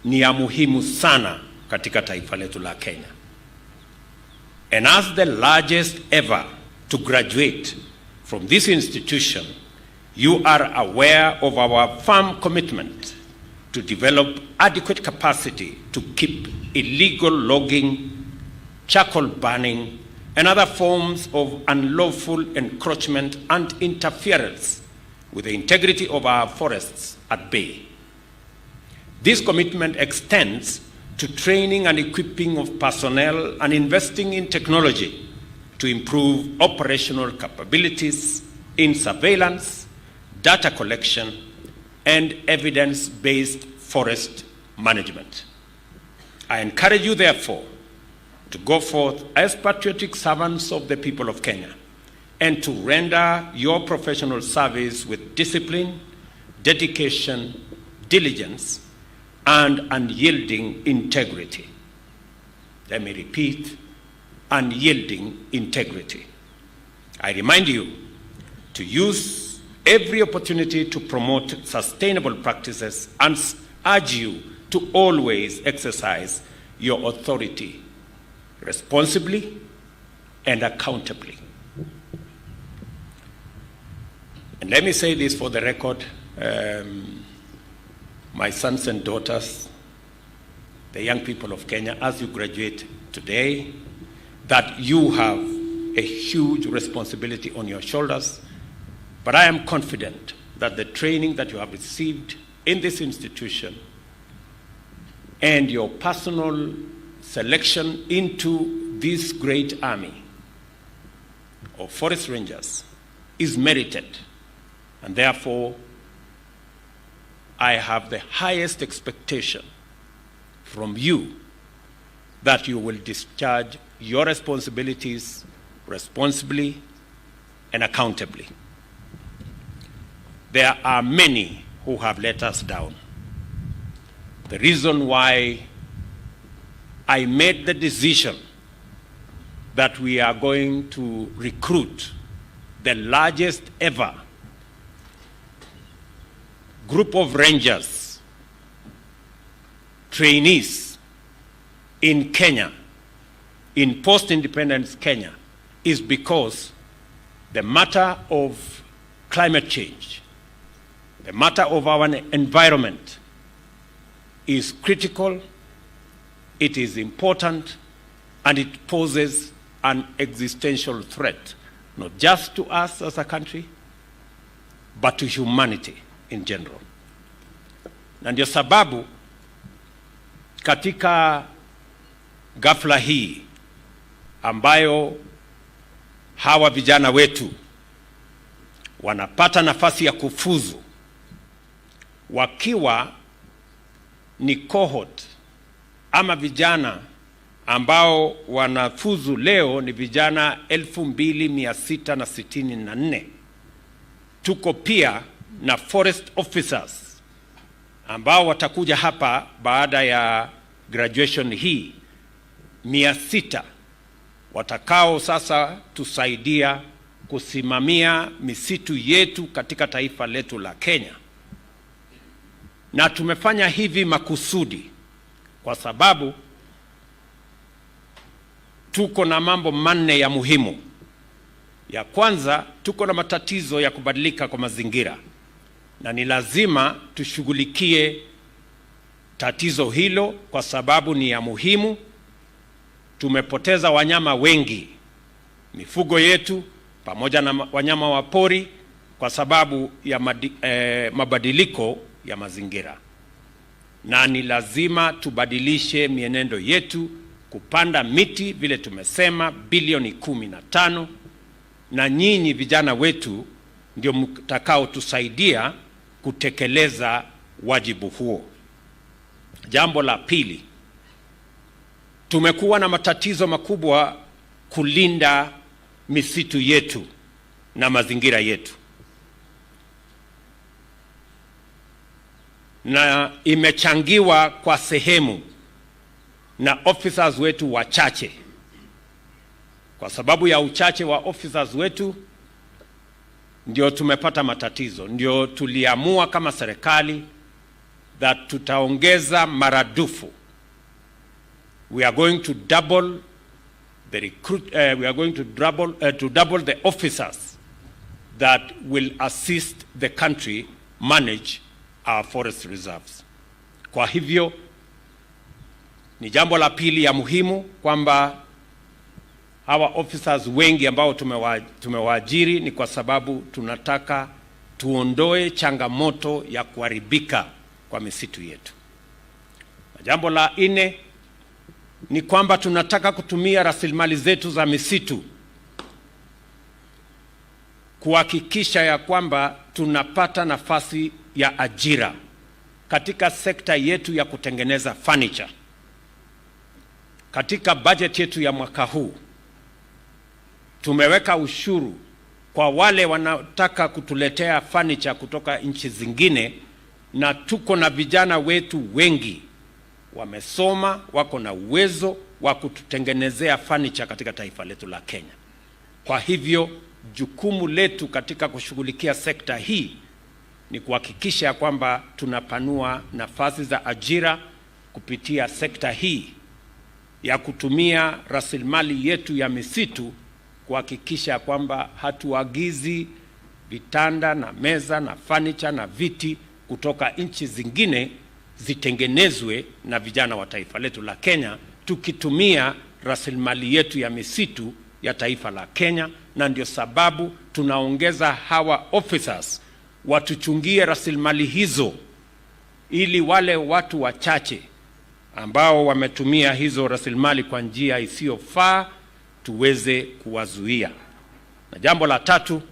ni ya muhimu sana katika taifa letu la Kenya. And as the largest ever to graduate from this institution, you are aware of our firm commitment to develop adequate capacity to keep illegal logging, charcoal burning, and other forms of unlawful encroachment and interference with the integrity of our forests at bay. This commitment extends to training and equipping of personnel and investing in technology to improve operational capabilities in surveillance, data collection, and evidence-based forest management. I encourage you, therefore, to go forth as patriotic servants of the people of Kenya and to render your professional service with discipline, dedication, diligence, and unyielding integrity. Let me repeat, unyielding integrity. I remind you to use every opportunity to promote sustainable practices and urge you to always exercise your authority responsibly and accountably. And let me say this for the record, my sons and daughters, the young people of Kenya, as you graduate today, that you have a huge responsibility on your shoulders, but I am confident that the training that you have received in this institution and your personal selection into this great army of forest rangers is merited, and therefore I have the highest expectation from you that you will discharge your responsibilities responsibly and accountably. There are many who have let us down. The reason why I made the decision that we are going to recruit the largest ever group of rangers, trainees in Kenya, in post-independence Kenya, is because the matter of climate change, the matter of our environment is critical, it is important, and it poses an existential threat, not just to us as a country, but to humanity in general. Na ndio sababu katika ghafla hii ambayo hawa vijana wetu wanapata nafasi ya kufuzu wakiwa ni cohort ama vijana ambao wanafuzu leo ni vijana 2664. Tuko pia na forest officers ambao watakuja hapa baada ya graduation hii 600 watakao sasa tusaidia kusimamia misitu yetu katika taifa letu la Kenya. Na tumefanya hivi makusudi kwa sababu tuko na mambo manne ya muhimu. Ya kwanza, tuko na matatizo ya kubadilika kwa mazingira, na ni lazima tushughulikie tatizo hilo kwa sababu ni ya muhimu. Tumepoteza wanyama wengi, mifugo yetu pamoja na wanyama wa pori kwa sababu ya mabadiliko ya mazingira, na ni lazima tubadilishe mienendo yetu, kupanda miti vile tumesema bilioni 15, na nyinyi vijana wetu ndio mtakao tusaidia kutekeleza wajibu huo. Jambo la pili, tumekuwa na matatizo makubwa kulinda misitu yetu na mazingira yetu, na imechangiwa kwa sehemu na officers wetu wachache. Kwa sababu ya uchache wa officers wetu ndio tumepata matatizo. Ndio tuliamua kama serikali that tutaongeza maradufu. We are going to double the officers that will assist the country manage our forest reserves. Kwa hivyo ni jambo la pili ya muhimu kwamba hawa officers wengi ambao tumewaajiri ni kwa sababu tunataka tuondoe changamoto ya kuharibika kwa misitu yetu. Na jambo la nne ni kwamba tunataka kutumia rasilimali zetu za misitu kuhakikisha ya kwamba tunapata nafasi ya ajira katika sekta yetu ya kutengeneza furniture. Katika budget yetu ya mwaka huu tumeweka ushuru kwa wale wanataka kutuletea furniture kutoka nchi zingine, na tuko na vijana wetu wengi wamesoma, wako na uwezo wa kututengenezea furniture katika taifa letu la Kenya. Kwa hivyo jukumu letu katika kushughulikia sekta hii ni kuhakikisha kwamba tunapanua nafasi za ajira kupitia sekta hii ya kutumia rasilimali yetu ya misitu, kuhakikisha kwamba hatuagizi vitanda na meza na furniture na viti kutoka nchi zingine zitengenezwe na vijana wa taifa letu la Kenya, tukitumia rasilimali yetu ya misitu ya taifa la Kenya. Na ndio sababu tunaongeza hawa officers watuchungie rasilimali hizo, ili wale watu wachache ambao wametumia hizo rasilimali kwa njia isiyofaa tuweze kuwazuia. Na jambo la tatu,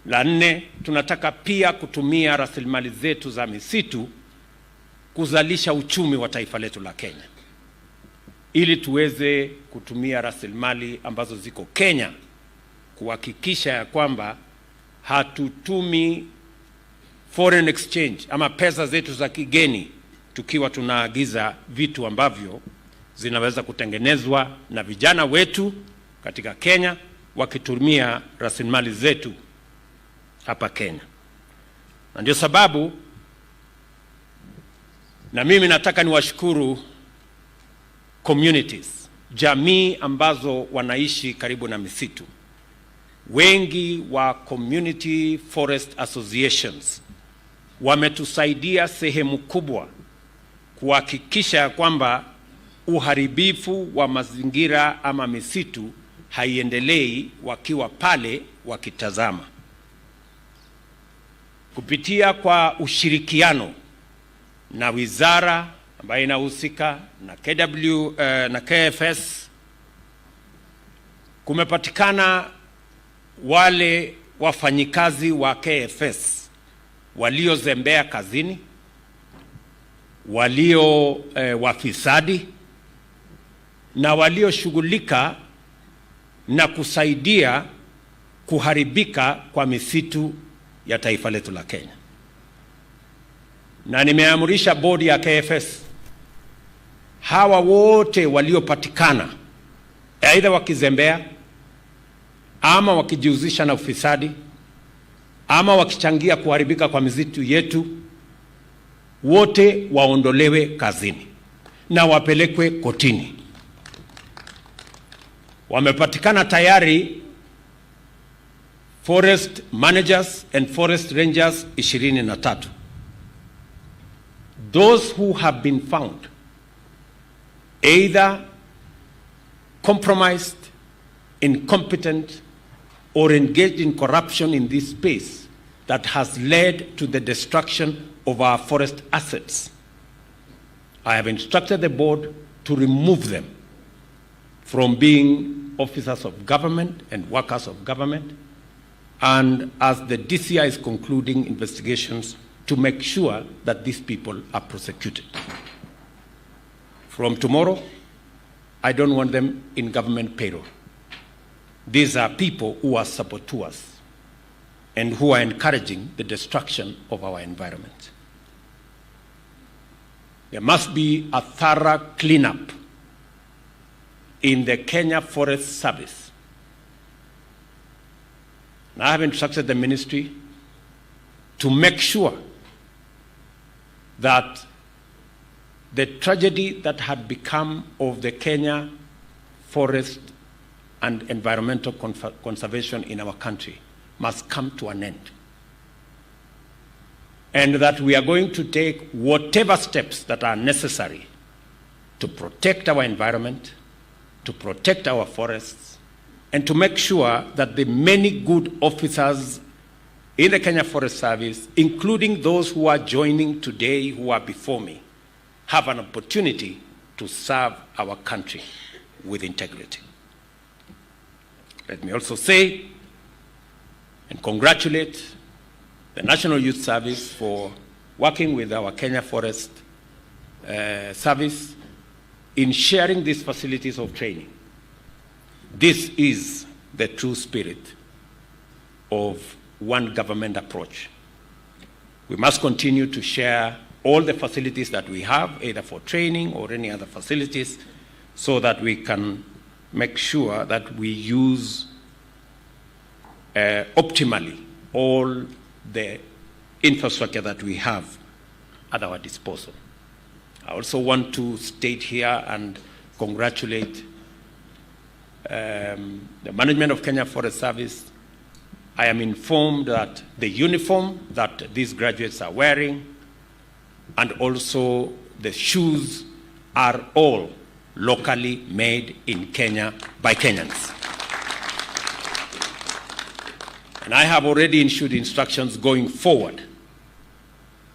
la nne, tunataka pia kutumia rasilimali zetu za misitu kuzalisha uchumi wa taifa letu la Kenya, ili tuweze kutumia rasilimali ambazo ziko Kenya kuhakikisha ya kwamba hatutumi foreign exchange ama pesa zetu za kigeni tukiwa tunaagiza vitu ambavyo zinaweza kutengenezwa na vijana wetu katika Kenya wakitumia rasilimali zetu hapa Kenya. Na ndio sababu na mimi nataka niwashukuru communities, jamii ambazo wanaishi karibu na misitu. Wengi wa community forest associations wametusaidia sehemu kubwa kuhakikisha kwamba uharibifu wa mazingira ama misitu haiendelei wakiwa pale wakitazama. Kupitia kwa ushirikiano na wizara ambayo inahusika na na KFS, kumepatikana wale wafanyikazi wa KFS waliozembea kazini, walio wafisadi na walioshughulika na kusaidia kuharibika kwa misitu ya taifa letu la Kenya. Na nimeamrisha bodi ya KFS, hawa wote waliopatikana aidha wakizembea ama wakijihusisha na ufisadi ama wakichangia kuharibika kwa misitu yetu, wote waondolewe kazini na wapelekwe kotini. Wamepatikana tayari forest managers and forest rangers 23. Those who have been found either compromised, incompetent, or engaged in corruption in this space that has led to the destruction of our forest assets. I have instructed the board to remove them from being officers of government and workers of government, and as the DCI is concluding investigations, to make sure that these people are prosecuted. From tomorrow, I don't want them in government payroll. These are people who are saboteurs and who are encouraging the destruction of our environment. There must be a thorough cleanup in the Kenya Forest Service. And I have instructed the ministry to make sure that the tragedy that had become of the Kenya forest and environmental conservation in our country must come to an end. And that we are going to take whatever steps that are necessary to protect our environment, to protect our forests, and to make sure that the many good officers in the Kenya Forest Service, including those who are joining today, who are before me, have an opportunity to serve our country with integrity. Let me also say and congratulate the National Youth Service for working with our Kenya Forest Service in sharing these facilities of training. This is the true spirit of one government approach. We must continue to share all the facilities that we have, either for training or any other facilities, so that we can make sure that we use optimally all the infrastructure that we have at our disposal. I also want to state here and congratulate the management of Kenya Forest Service. I am informed that the uniform that these graduates are wearing and also the shoes are all locally made in Kenya by Kenyans. And I have already issued instructions going forward.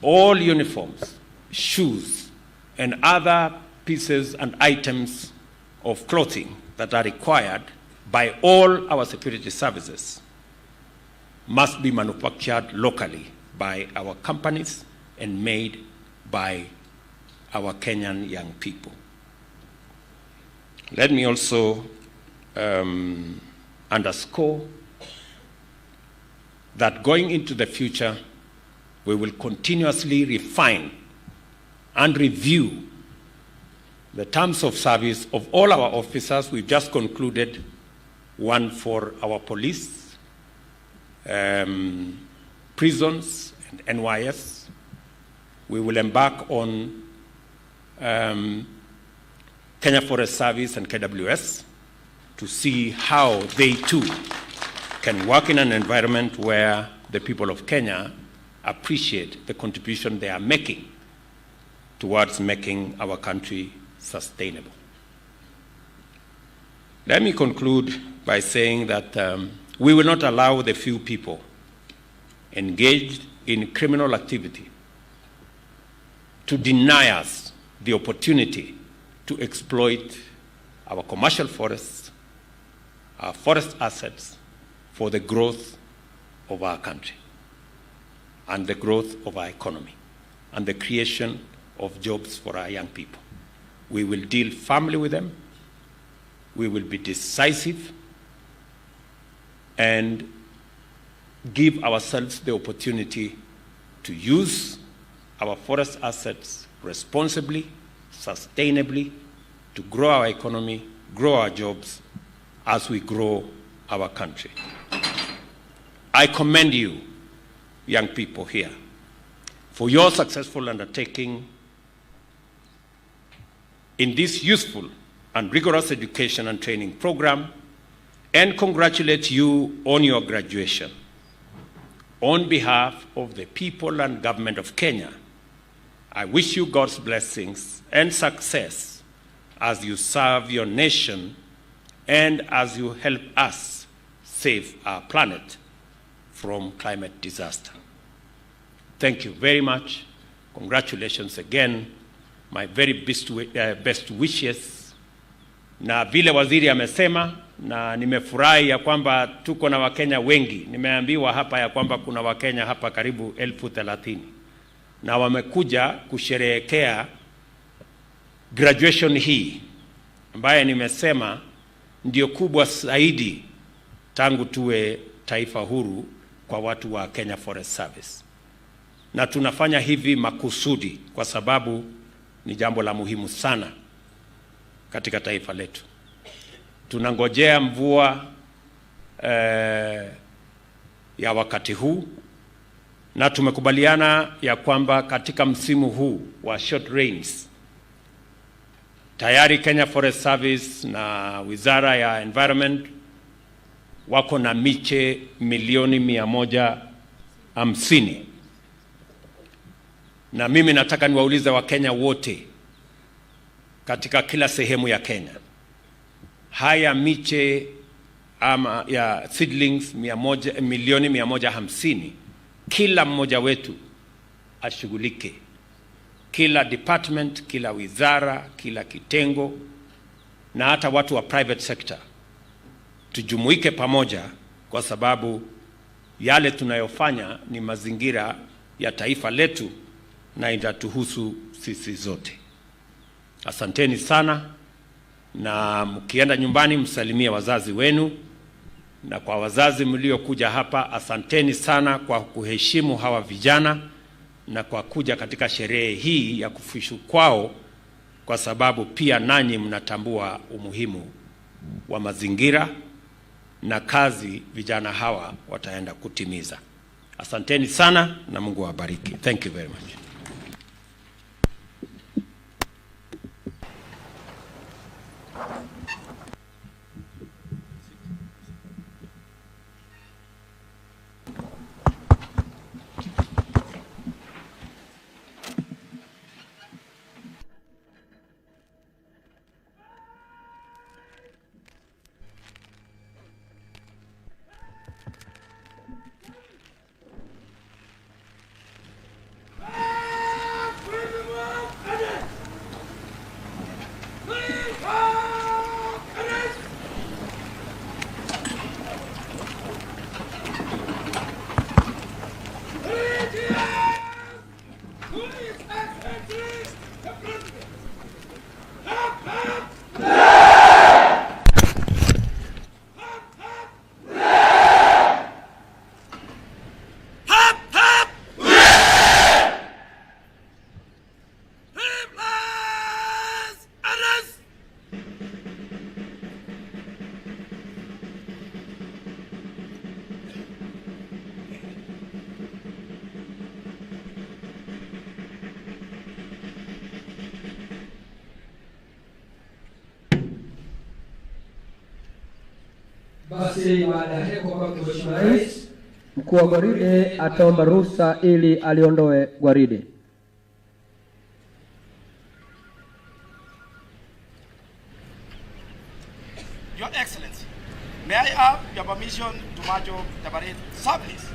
All uniforms, shoes, and other pieces and items of clothing that are required by all our security services must be manufactured locally by our companies and made by our Kenyan young people. Let me also underscore that going into the future, we will continuously refine and review the terms of service of all our officers. We've just concluded one for our police, prisons, and NYS. We will embark on Kenya Forest Service and KWS to see how they too can work in an environment where the people of Kenya appreciate the contribution they are making towards making our country sustainable. Let me conclude by saying that we will not allow the few people engaged in criminal activity to deny us the opportunity to exploit our commercial forests, our forest assets, for the growth of our country and the growth of our economy and the creation of jobs for our young people. We will deal firmly with them. We will be decisive and give ourselves the opportunity to use our forest assets responsibly, sustainably, to grow our economy, grow our jobs as we grow our country. I commend you, young people here, for your successful undertaking in this useful and rigorous education and training program, and congratulate you on your graduation. On behalf of the people and government of Kenya, I wish you God's blessings and success as you serve your nation and as you help us save our planet from climate disaster. Thank you very much. Congratulations again. My very best wishes. Na vile waziri amesema, na nimefurahi ya kwamba tuko na Wakenya wengi. Nimeambiwa hapa ya kwamba kuna Wakenya hapa karibu 30,000 na wamekuja kusherehekea graduation hii ambaye nimesema ndio kubwa zaidi tangu tuwe taifa huru kwa watu wa Kenya Forest Service. Na tunafanya hivi makusudi kwa sababu ni jambo la muhimu sana katika taifa letu. Tunangojea mvua ya wakati huu, na tumekubaliana ya kwamba katika msimu huu wa short rains tayari Kenya Forest Service na Wizara ya Environment wako na miche milioni 150. Na mimi nataka niwaulize Wakenya wote katika kila sehemu ya Kenya, haya miche ama ya seedlings milioni 150, kila mmoja wetu ashughulike, kila department, kila wizara, kila kitengo, na hata watu wa private sector tujumuike pamoja, kwa sababu yale tunayofanya ni mazingira ya taifa letu na itatuhusu sisi zote. Asanteni sana, na mkienda nyumbani msalimie wazazi wenu, na kwa wazazi mliokuja hapa, asanteni sana kwa kuheshimu hawa vijana na kwa kuja katika sherehe hii ya kufuzu kwao, kwa sababu pia nanyi mnatambua umuhimu wa mazingira na kazi vijana hawa wataenda kutimiza. Asanteni sana na Mungu awabariki. Thank you very much. Basi baada ya heko kwa Mheshimiwa Rais, mkuu wa gwaride ataomba ruhusa ili aliondoe gwaride. Your Excellency, may I have your permission to march off the parade service?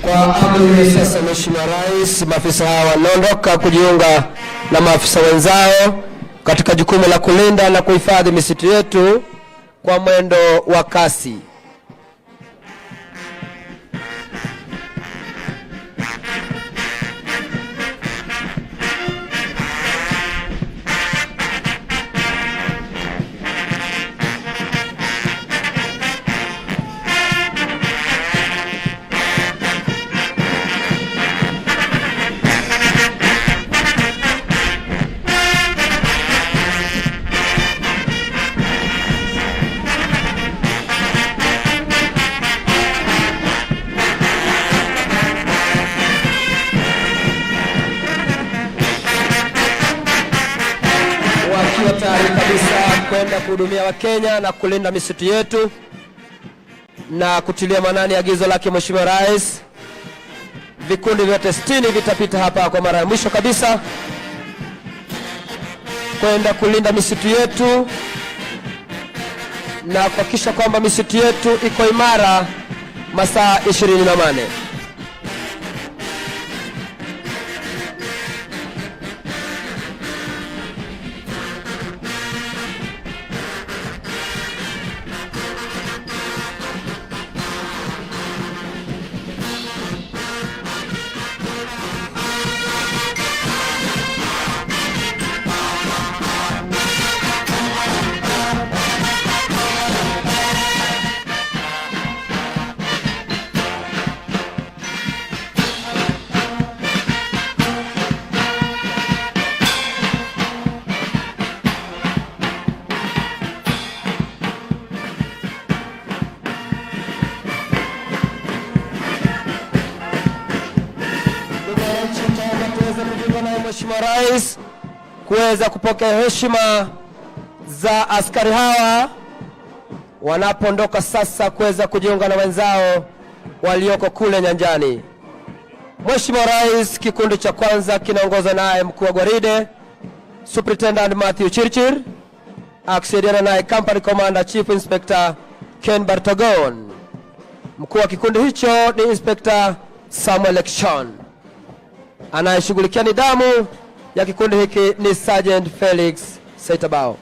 Kwa amri sasa, Mheshimiwa Rais, maafisa hawa wanaondoka kujiunga na maafisa wenzao katika jukumu la kulinda na kuhifadhi misitu yetu kwa mwendo wa kasi. Tayari kabisa kwenda kuhudumia Wakenya na kulinda misitu yetu na kutilia manani agizo lake Mheshimiwa Rais. Vikundi vyote 60 vitapita hapa kwa mara ya mwisho kabisa kwenda kulinda misitu yetu na kuhakikisha kwamba misitu yetu iko imara masaa 24. Mheshimiwa Rais kuweza kupokea heshima za askari hawa wanapoondoka sasa kuweza kujiunga na wenzao walioko kule nyanjani. Mheshimiwa Rais, kikundi cha kwanza kinaongozwa naye mkuu wa gwaride Superintendent Matthew Chirchir, akisaidiana naye Company Commander Chief Inspector Ken Bartagon. Mkuu wa kikundi hicho ni Inspector Samuel Ekshon. Anayeshughulikia nidhamu ya kikundi hiki ni Sergeant Felix Saitabao.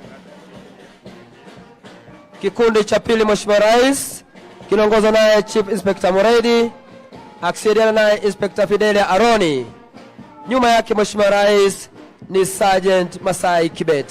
Kikundi cha pili, Mheshimiwa Rais, kinaongozwa naye Chief Inspector Moredi, akisaidiana naye Inspector Fidelia Aroni. Nyuma yake Mheshimiwa Rais ni Sergeant Masai Kibet.